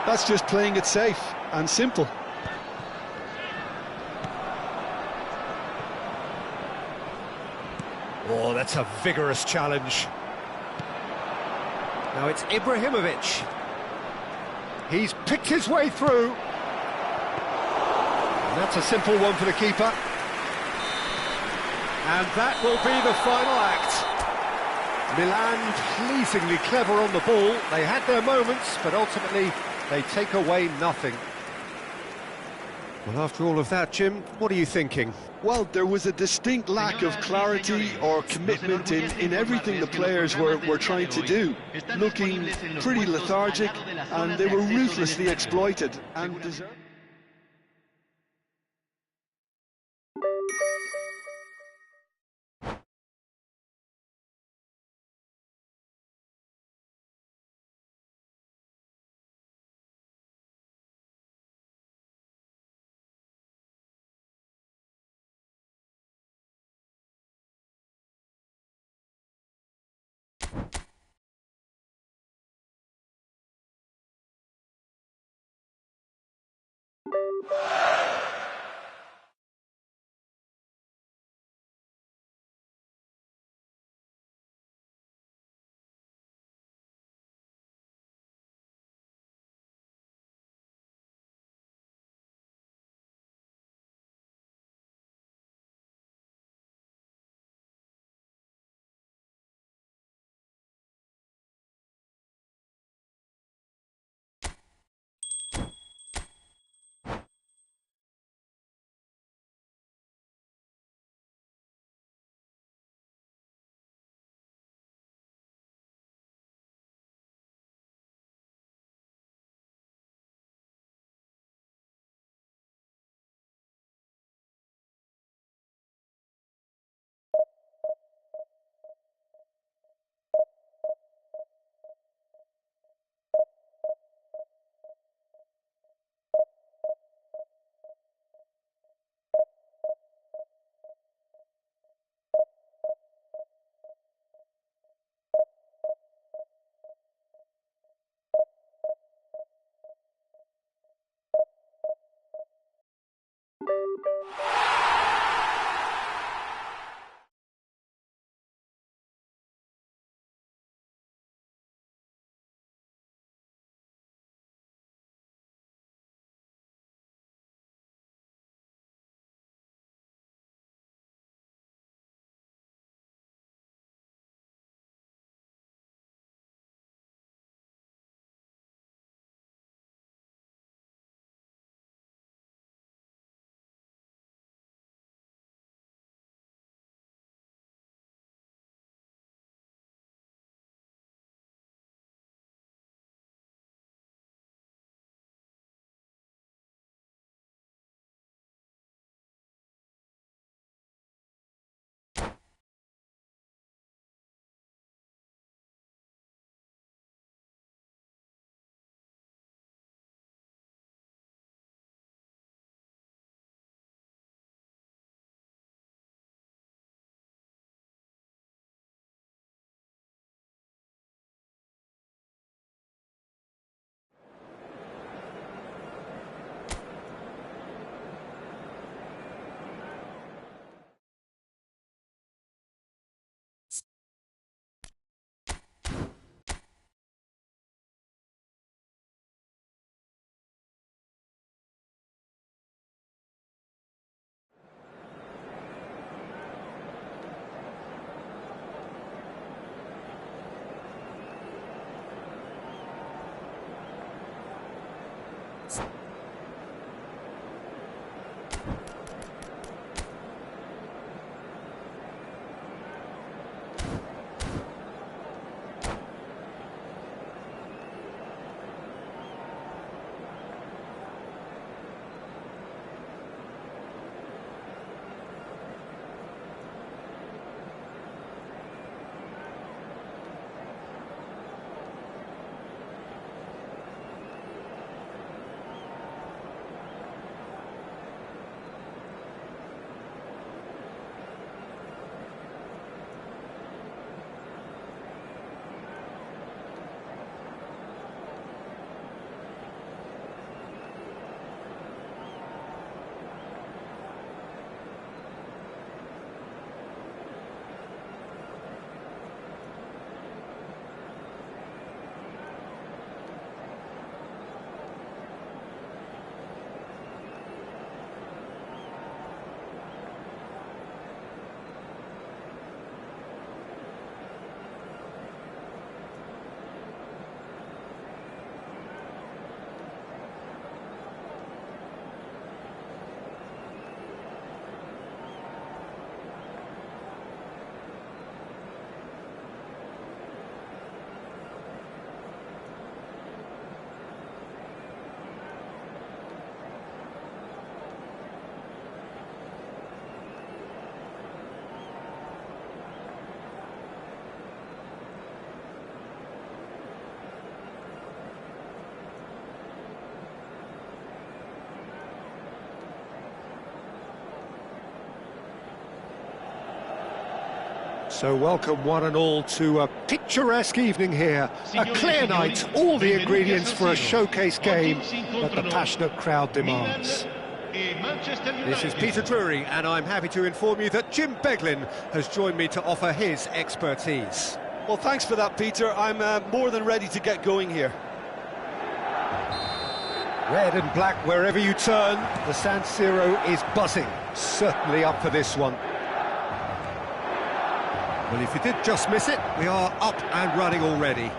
That's just playing it safe and simple. Oh, that's a vigorous challenge. Now it's Ibrahimovic. He's picked his way through. And that's a simple one for the keeper. And that will be the final act. Milan pleasingly clever on the ball. They had their moments, but ultimately they take away nothing. Well, after all of that, Jim, what are you thinking? Well, there was a distinct lack of clarity or commitment in everything the players were trying to do. Looking pretty lethargic, and they were ruthlessly exploited and deserved. So welcome one and all to a picturesque evening here, a clear night, all the ingredients for a showcase game that the passionate crowd demands. This is Peter Drury, and I'm happy to inform you that Jim Beglin has joined me to offer his expertise. Well, thanks for that, Peter. I'm more than ready to get going here. Red and black wherever you turn, the San Siro is buzzing. Certainly up for this one. Well, if you did just miss it, we are up and running already.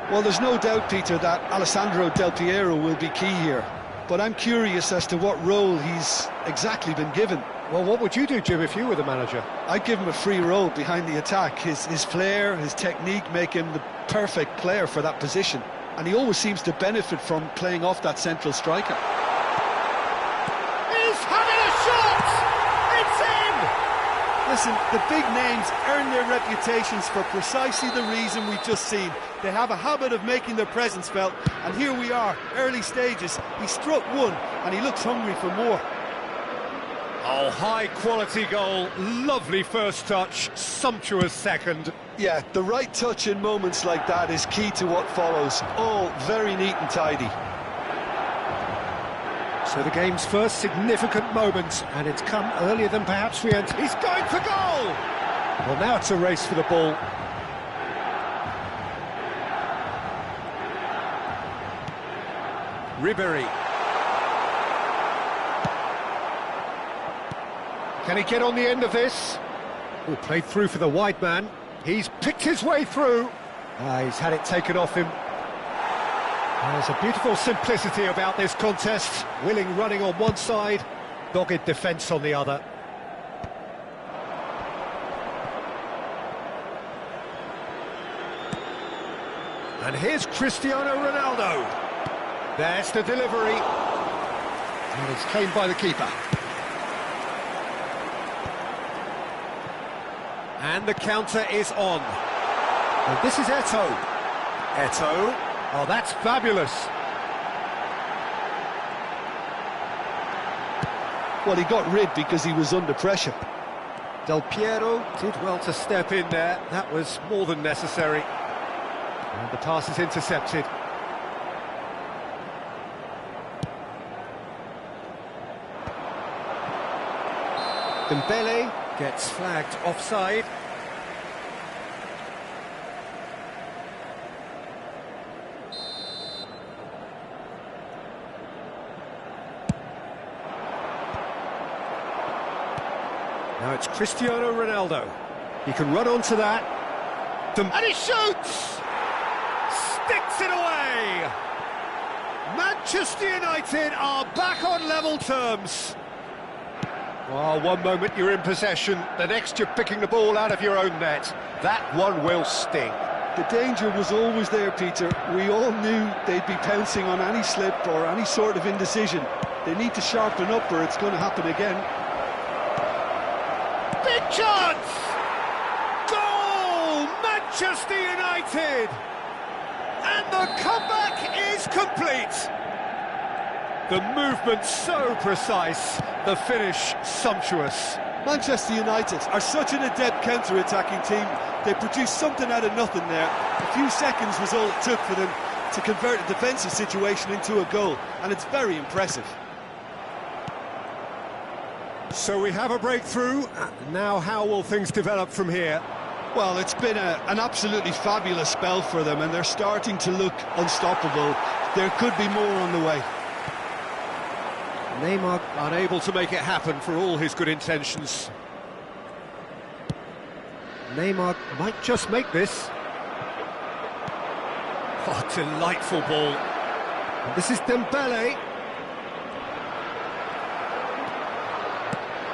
Well, there's no doubt, Peter, that Alessandro Del Piero will be key here. But I'm curious as to what role he's exactly been given. Well, what would you do, Jim, if you were the manager? I'd give him a free role behind the attack. His flair, his technique make him the perfect player for that position. And he always seems to benefit from playing off that central striker. He's having a shot! It's in! Listen, the big names earn their reputations for precisely the reason we've just seen. They have a habit of making their presence felt, and here we are, early stages. He struck one, and he looks hungry for more. Oh, high-quality goal, lovely first touch, sumptuous second. Yeah, the right touch in moments like that is key to what follows. All very neat and tidy. So the game's first significant moment, and it's come earlier than perhaps we anticipated. He's going for goal! Well, now it's a race for the ball. Ribéry. Can he get on the end of this? Oh, played through for the wide man. He's picked his way through. He's had it taken off him. There's a beautiful simplicity about this contest. Willing running on one side, dogged defence on the other. And here's Cristiano Ronaldo. There's the delivery. And it's claimed by the keeper. And the counter is on. And this is Eto'o. Eto'o. Oh, that's fabulous. Well, he got rid because he was under pressure. Del Piero did well to step in there. That was more than necessary. And the pass is intercepted. Dembele gets flagged offside. Now it's Cristiano Ronaldo. He can run onto that. And he shoots! Sticks it away! Manchester United are back on level terms. Well, one moment you're in possession, the next you're picking the ball out of your own net. That one will sting. The danger was always there, Peter. We all knew they'd be pouncing on any slip or any sort of indecision. They need to sharpen up or it's going to happen again. Big chance! Goal! Manchester United! And the comeback is complete! The movement so precise, the finish sumptuous. Manchester United are such an adept counter-attacking team. They produced something out of nothing there. A few seconds was all it took for them to convert a defensive situation into a goal, and it's very impressive. So we have a breakthrough. Now how will things develop from here? Well, it's been an absolutely fabulous spell for them, and they're starting to look unstoppable. There could be more on the way. Neymar unable to make it happen for all his good intentions. Neymar might just make this. Oh, delightful ball. And this is Dembele.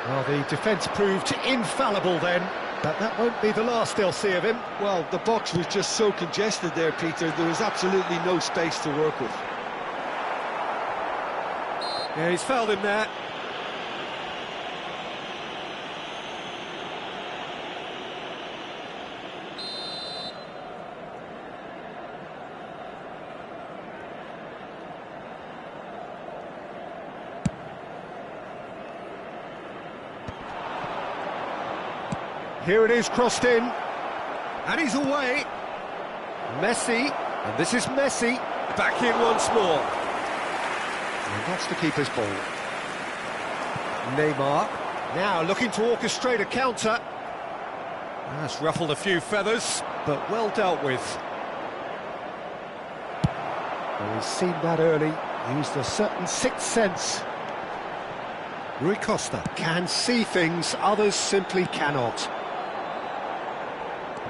Well, the defence proved infallible then, but that won't be the last they'll see of him. Well, the box was just so congested there, Peter. There was absolutely no space to work with. Yeah, he's fouled him there. Here it is, crossed in, and he's away. Messi, and this is Messi, back in once more. And that's the keeper's ball. Neymar, now looking to orchestrate a counter. That's ruffled a few feathers, but well dealt with. Well, he's seen that early, used a certain sixth sense. Rui Costa can see things others simply cannot.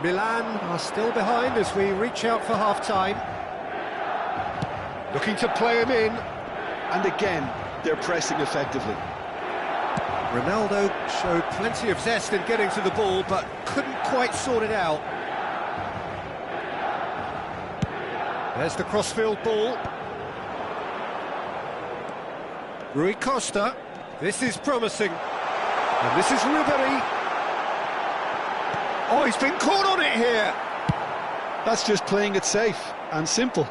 Milan are still behind as we reach out for half-time. Looking to play him in. And again, they're pressing effectively. Ronaldo showed plenty of zest in getting to the ball, but couldn't quite sort it out. There's the crossfield ball. Rui Costa. This is promising. And this is Ribery. Oh, he's been caught on it here. That's just playing it safe and simple.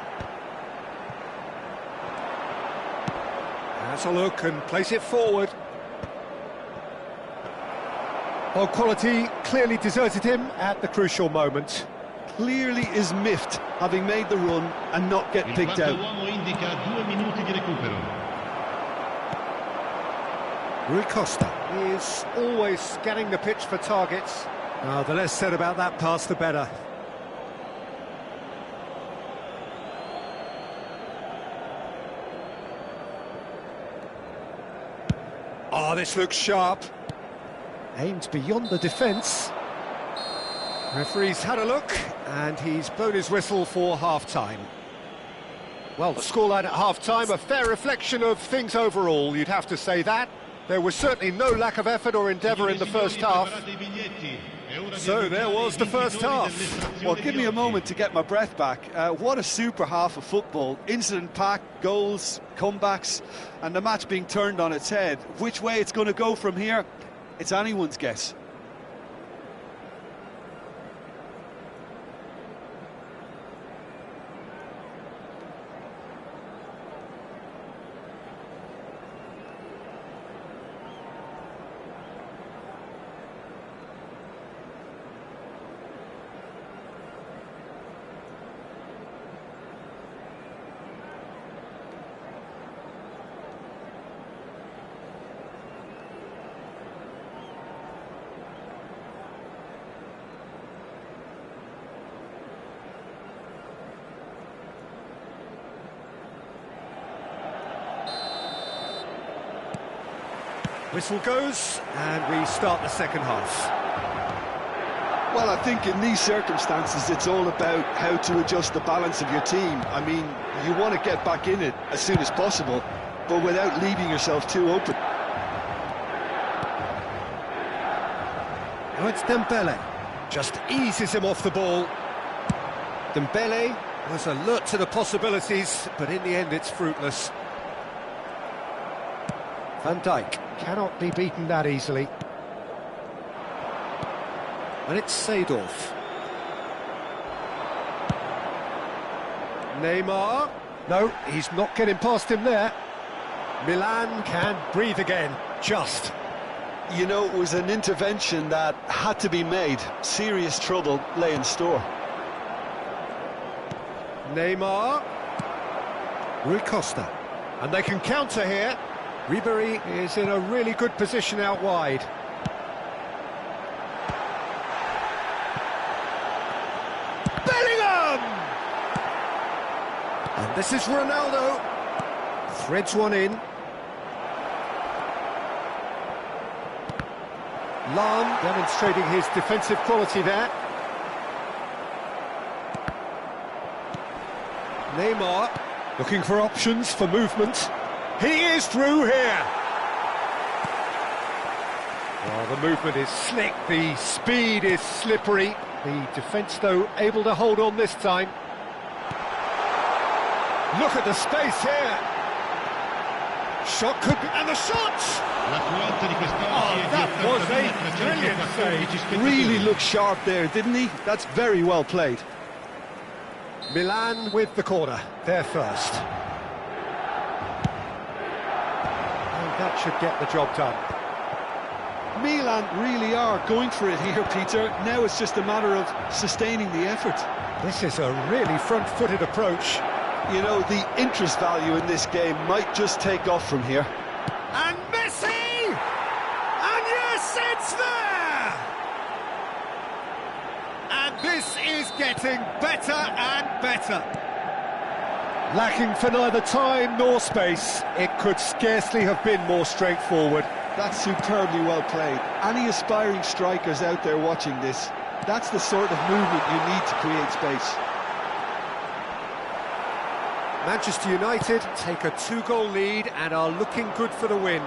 Has a look and plays it forward. Well, quality clearly deserted him at the crucial moment. Clearly is miffed, having made the run and not get picked out. Rui Costa is always scanning the pitch for targets. The less said about that pass, the better. Oh, this looks sharp. Aimed beyond the defence. Referee's had a look, and he's blown his whistle for half-time. Well, the scoreline at half-time, a fair reflection of things overall, you'd have to say that. There was certainly no lack of effort or endeavour in the first half. So there was the first half. Well, give me a moment to get my breath back. What a super half of football. Incident-packed, goals, comebacks, and the match being turned on its head. Which way it's going to go from here, it's anyone's guess. Whistle goes, and we start the second half. Well, I think in these circumstances, it's all about how to adjust the balance of your team. I mean, you want to get back in it as soon as possible, but without leaving yourself too open. Now it's Dembele. Just eases him off the ball. Dembele was alert to the possibilities, but in the end it's fruitless. Van Dijk cannot be beaten that easily. And it's Seedorf. Neymar. No, he's not getting past him there. Milan can breathe again, just. You know, it was an intervention that had to be made. Serious trouble lay in store. Neymar. Rui Costa. And they can counter here. Ribery is in a really good position out wide. Bellingham! And this is Ronaldo. Threads one in. Lam demonstrating his defensive quality there. Neymar looking for options for movement. He is through here. Well, the movement is slick, the speed is slippery. The defence, though, able to hold on this time. Look at the space here. Shot could be... and the shot! Oh, that was a brilliant save. Really looked sharp there, didn't he? That's very well played. Milan with the corner, they're first. And that should get the job done. Milan really are going for it here, Peter. Now it's just a matter of sustaining the effort. This is a really front-footed approach. You know, the interest value in this game might just take off from here. And Messi! And yes, it's there! And this is getting better and better. Lacking for neither time nor space, it could scarcely have been more straightforward. That's superbly well played. Any aspiring strikers out there watching this, that's the sort of movement you need to create space. Manchester United take a 2-goal lead and are looking good for the win.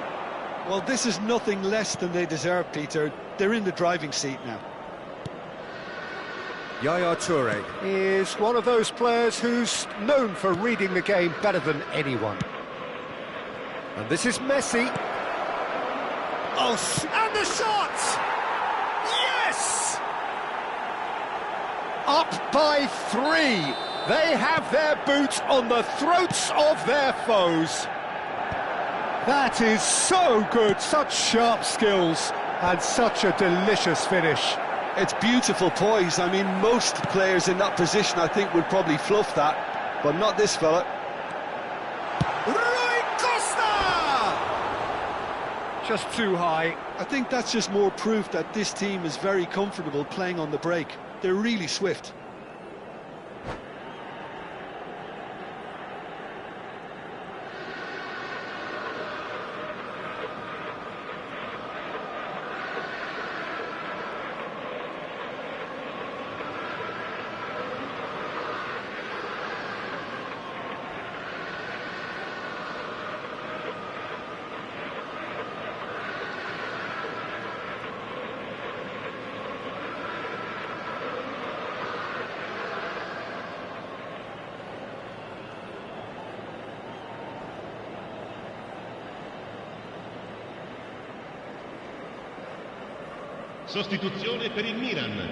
Well, this is nothing less than they deserve, Peter. They're in the driving seat now. Yaya Toure is one of those players who's known for reading the game better than anyone. And this is Messi. Oh, and the shot! Yes! Up by 3. They have their boot on the throats of their foes. That is so good, such sharp skills, and such a delicious finish. It's beautiful poise. I mean, most players in that position, I think, would probably fluff that, but not this fella. Rui Costa! Just too high. I think that's just more proof that this team is very comfortable playing on the break. They're really swift. Sostituzione per il Milan.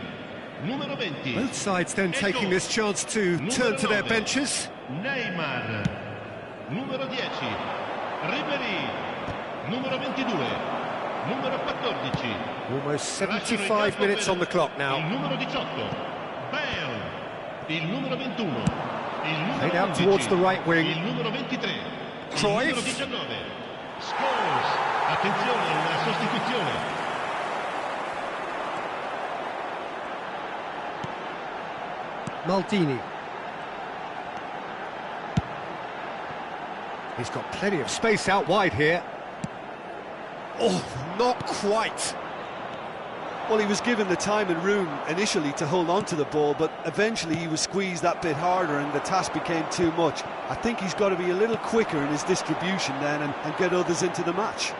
Numero 20. Both sides then taking this chance to turn to their benches. Neymar. Numero 10. Ribery. Numero 22. Numero 14. Almost 75 minutes on the clock now. Il numero 18. Bale. Il numero 21. Il numero Played out 11. towards the right wing. Il numero 23. Cruyff. Il numero 19. Scholes. Attenzione, una sostituzione. Maldini. He's got plenty of space out wide here. Oh, not quite. Well, he was given the time and room initially to hold on to the ball, but eventually he was squeezed that bit harder and the task became too much. I think he's got to be a little quicker in his distribution then and get others into the match.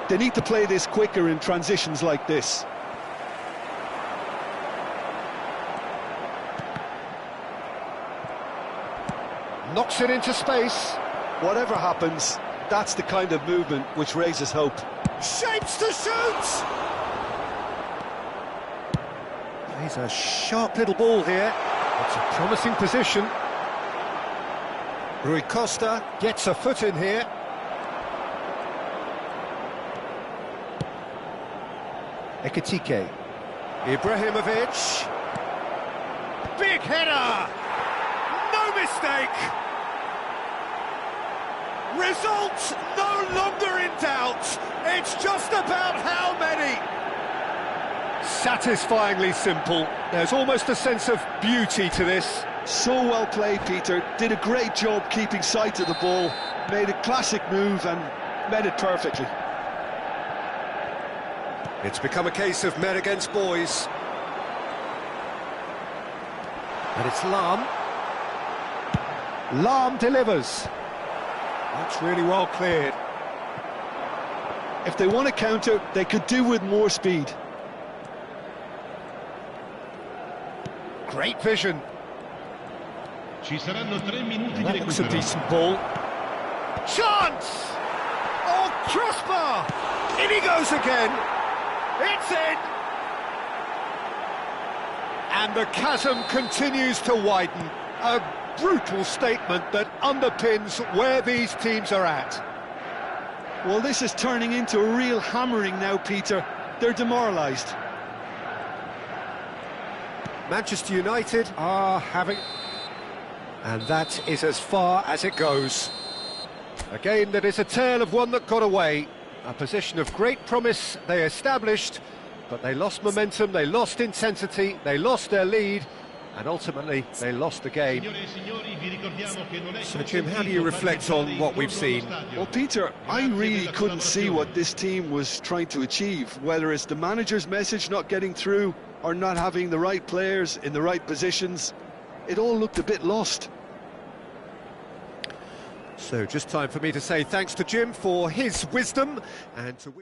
They need to play this quicker in transitions like this. Knocks it into space. Whatever happens, that's the kind of movement which raises hope. Shapes to shoot! He's a sharp little ball here. It's a promising position. Rui Costa gets a foot in here. Ekitike. Ibrahimovic. Big header! No mistake! Results no longer in doubt. It's just about how many. Satisfyingly simple. There's almost a sense of beauty to this. So well played, Peter. Did a great job keeping sight of the ball. Made a classic move and met it perfectly. It's become a case of men against boys. And it's Lahm. Lahm delivers. That's really well cleared. If they want to counter, they could do with more speed. Great vision. Ci saranno 3 minuti di That looks a recupero. decent ball. Chance! Oh, crossbar! In he goes again. It's in! And the chasm continues to widen. A brutal statement that underpins where these teams are at. Well, this is turning into a real hammering now, Peter. They're demoralised. Manchester United are having... And that is as far as it goes. A game that is a tale of one that got away. A position of great promise they established, but they lost momentum, they lost intensity, they lost their lead, and ultimately they lost the game. So Jim, how do you reflect on what we've seen? Well, Peter, I really couldn't see what this team was trying to achieve, whether it's the manager's message not getting through or not having the right players in the right positions. It all looked a bit lost. So just time for me to say thanks to Jim for his wisdom and to...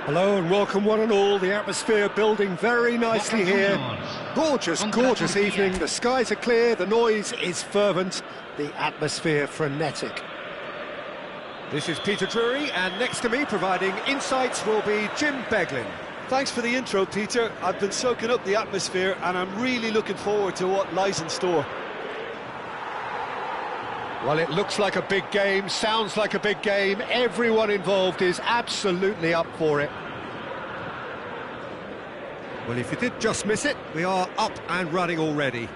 Hello and welcome one and all. The atmosphere building very nicely here. Gorgeous, gorgeous evening. The skies are clear, the noise is fervent, the atmosphere frenetic. This is Peter Drury, and next to me providing insights will be Jim Beglin. Thanks for the intro, Peter. I've been soaking up the atmosphere and I'm really looking forward to what lies in store. Well, it looks like a big game, sounds like a big game. Everyone involved is absolutely up for it. Well, if you did just miss it, we are up and running already.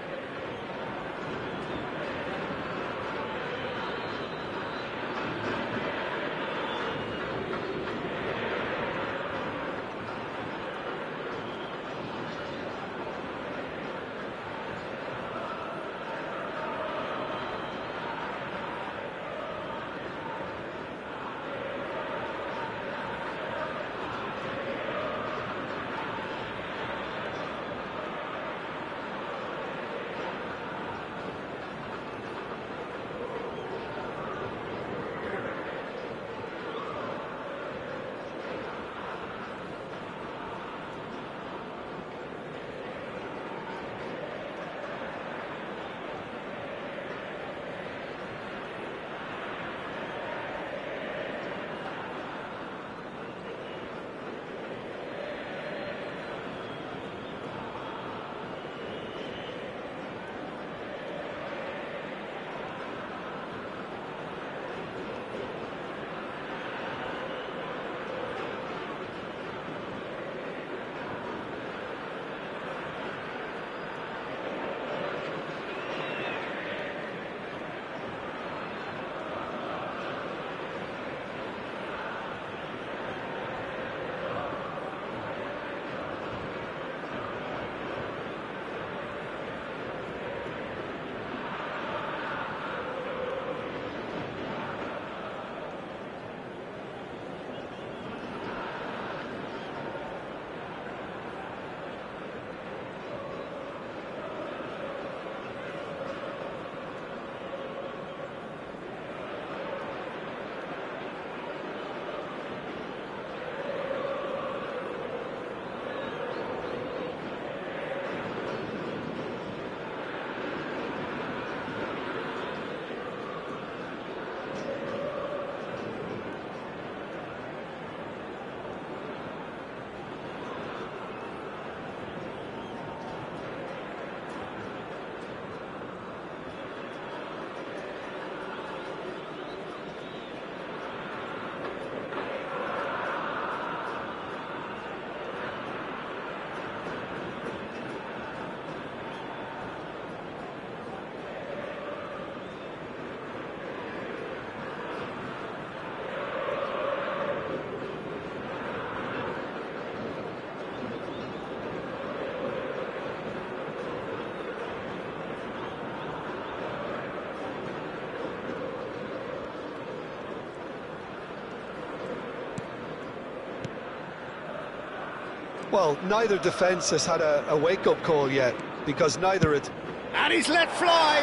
Well, neither defence has had a wake-up call yet, because neither it... And he's let fly!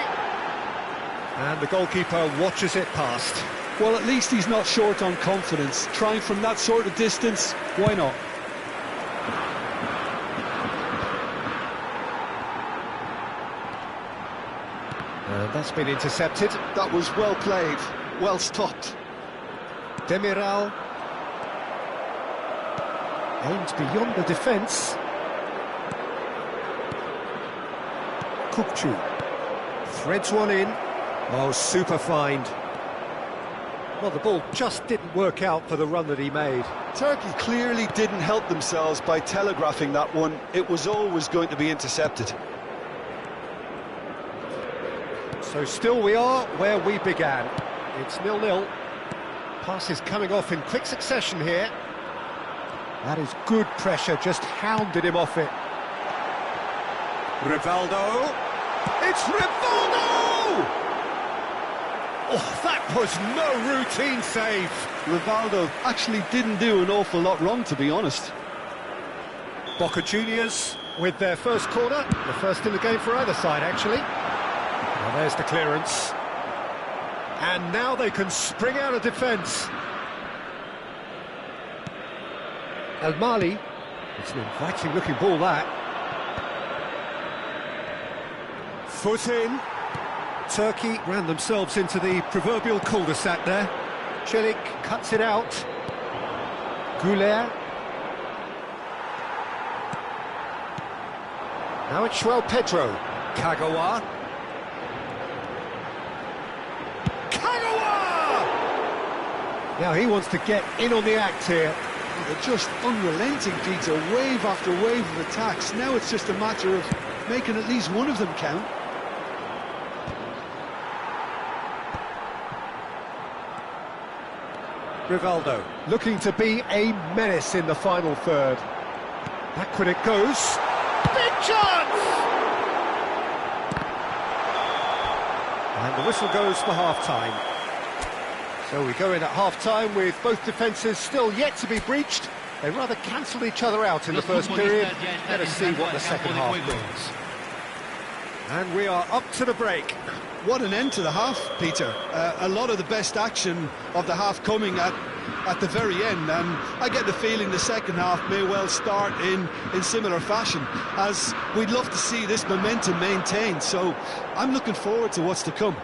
And the goalkeeper watches it past. Well, at least he's not short on confidence. Trying from that sort of distance, why not? That's been intercepted. That was well played, well stopped. Demiral aims beyond the defence. Kupchu threads one in. Oh, super find. Well, the ball just didn't work out for the run that he made. Turkey clearly didn't help themselves by telegraphing that one. It was always going to be intercepted. So still we are where we began. It's 0-0. Passes coming off in quick succession here. That is good pressure, just hounded him off it. Rivaldo. It's Rivaldo! Oh, that was no routine save. Rivaldo actually didn't do an awful lot wrong, to be honest. Boca Juniors with their first corner, the first in the game for either side, actually. Now there's the clearance. And now they can spring out of defence. El Mali. It's an inviting looking ball, that. Foot in. Turkey ran themselves into the proverbial cul-de-sac there. Çelik cuts it out. Güler. Now it's João Pedro. Kagawa. Now he wants to get in on the act here. They're just unrelenting, Peter, wave after wave of attacks. Now it's just a matter of making at least one of them count. Rivaldo looking to be a menace in the final third. Backward it goes. Big chance! And the whistle goes for half-time. So we go in at half-time with both defences still yet to be breached. They rather cancelled each other out in the first period. Let us see what the second half brings. And we are up to the break. What an end to the half, Peter. A lot of the best action of the half coming at the very end, and I get the feeling the second half may well start in similar fashion, as we'd love to see this momentum maintained, so I'm looking forward to what's to come.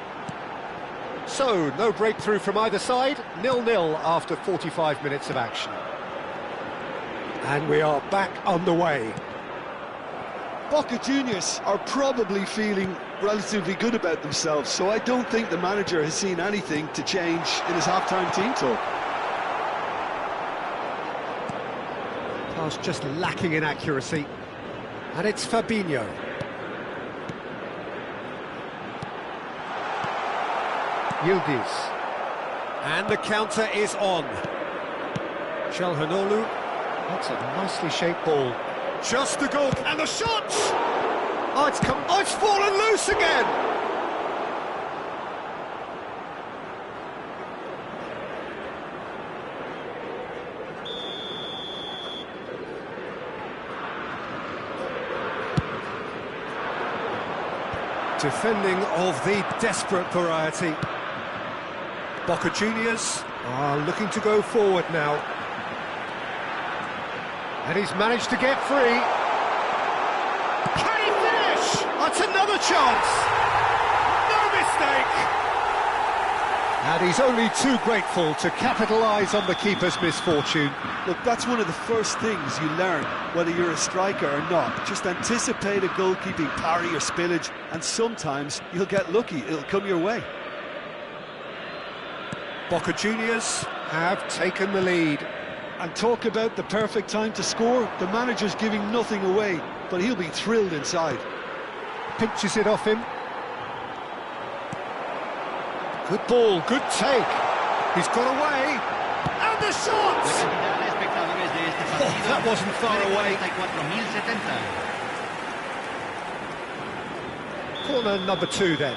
So, no breakthrough from either side, 0-0 after 45 minutes of action. And we are back underway. Boca Juniors are probably feeling relatively good about themselves, so I don't think the manager has seen anything to change in his half-time team talk. Pass just lacking in accuracy. And it's Fabinho. Yildiz. And the counter is on. Çalhanoğlu. That's a nicely shaped ball. Just the goal, and the shot! Oh, it's fallen loose again! Defending of the desperate variety. Boca Juniors are looking to go forward now. And he's managed to get free. Can he finish? That's another chance. No mistake. And he's only too grateful to capitalise on the keeper's misfortune. Look, that's one of the first things you learn, whether you're a striker or not. Just anticipate a goalkeeping parry or spillage, and sometimes you'll get lucky. It'll come your way. Boca Juniors have taken the lead. And talk about the perfect time to score. The manager's giving nothing away, but he'll be thrilled inside. Pinches it off him. Good ball, good take. He's got away. And the shot! Oh, that wasn't far away. Corner number 2 then.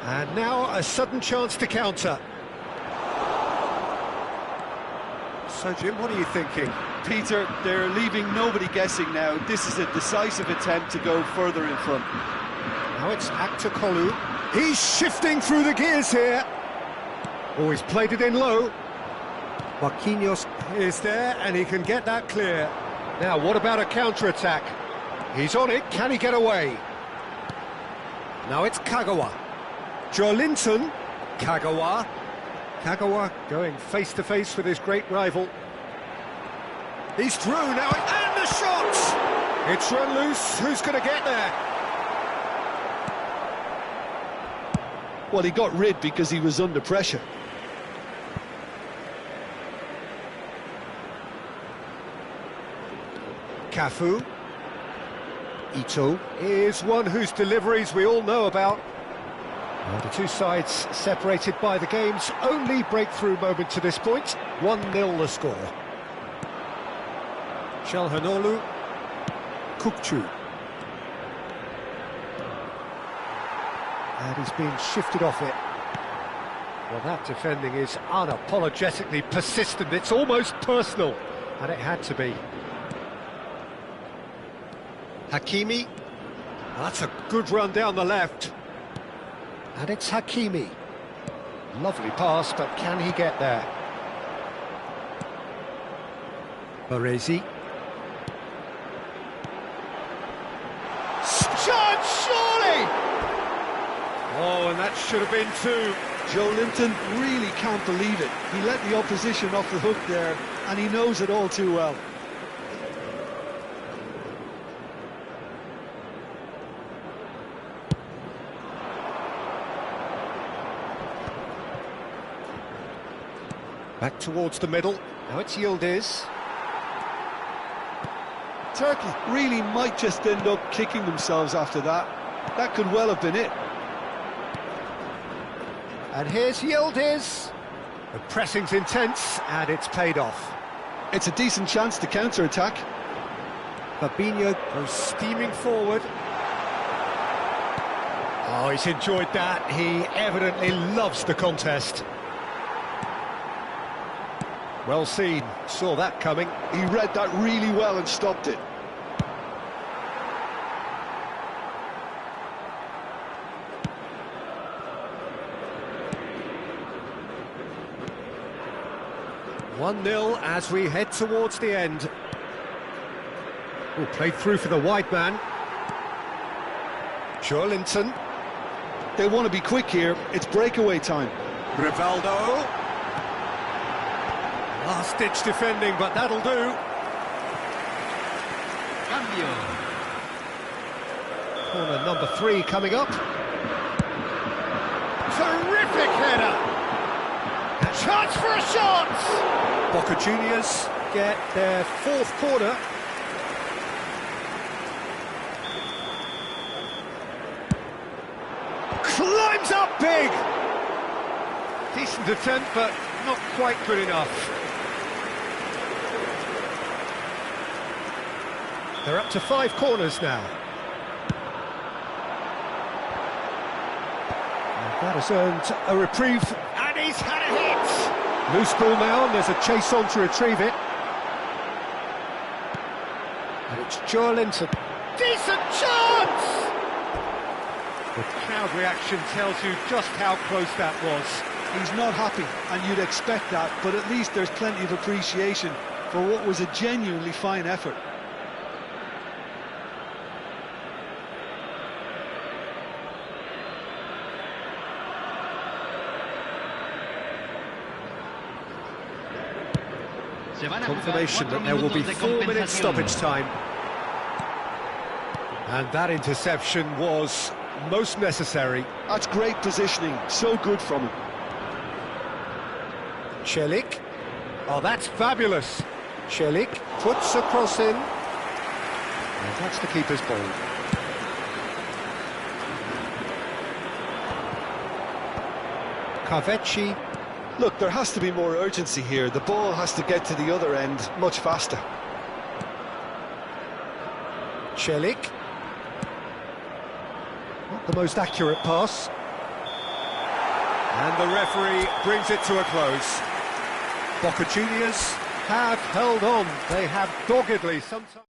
And now a sudden chance to counter. So, Jim, what are you thinking? Peter, they're leaving nobody guessing now. This is a decisive attempt to go further in front. Now it's Aktürkoğlu. He's shifting through the gears here. Oh, he's played it in low. Marquinhos is there, and he can get that clear. Now, what about a counter-attack? He's on it. Can he get away? Now it's Kagawa. Joelinton. Kagawa. Kagawa going face-to-face with his great rival. He's through now, and the shot! It's run loose. Who's going to get there? Well, he got rid because he was under pressure. Cafu. Ito is one whose deliveries we all know about. Well, the two sides separated by the game's only breakthrough moment to this point. 1-0 the score. Çalhanoğlu. Kukçu. And he's being shifted off it. Well, that defending is unapologetically persistent. It's almost personal, and it had to be. Hakimi. That's a good run down the left. And it's Hakimi. Lovely pass, but can he get there? Baresi. Chance, surely! Oh, and that should have been two. Joe Linton really can't believe it. He let the opposition off the hook there, and he knows it all too well. Back towards the middle. Now it's Yildiz. Turkey really might just end up kicking themselves after that. That could well have been it. And here's Yildiz. The pressing's intense, and it's paid off. It's a decent chance to counter-attack. Fabinho goes steaming forward. Oh, he's enjoyed that. He evidently loves the contest. Well seen, saw that coming. He read that really well and stopped it. One 0 as we head towards the end. Oh, played through for the wide man. Joelinton. They want to be quick here. It's breakaway time. Rivaldo. Last-ditch defending, but that'll do. Cambio. Corner number 3 coming up. Terrific header. A chance for a shot. Boca Juniors get their 4th corner. Climbs up big. Decent attempt, but not quite good enough. They're up to 5 corners now. And that has earned a reprieve, and he's had a hit! Loose ball now, and there's a chase on to retrieve it. And it's Joelinton. Decent chance! The crowd reaction tells you just how close that was. He's not happy, and you'd expect that, but at least there's plenty of appreciation for what was a genuinely fine effort. Confirmation that there will be 4 minutes stoppage time. And that interception was most necessary. That's great positioning, so good from him. Celik. Oh, that's fabulous. Celik puts a cross in. And that's the keeper's ball. Kaveci. Look, there has to be more urgency here. The ball has to get to the other end much faster. Celik. Not the most accurate pass. And the referee brings it to a close. Boca Juniors have held on. They have doggedly sometimes.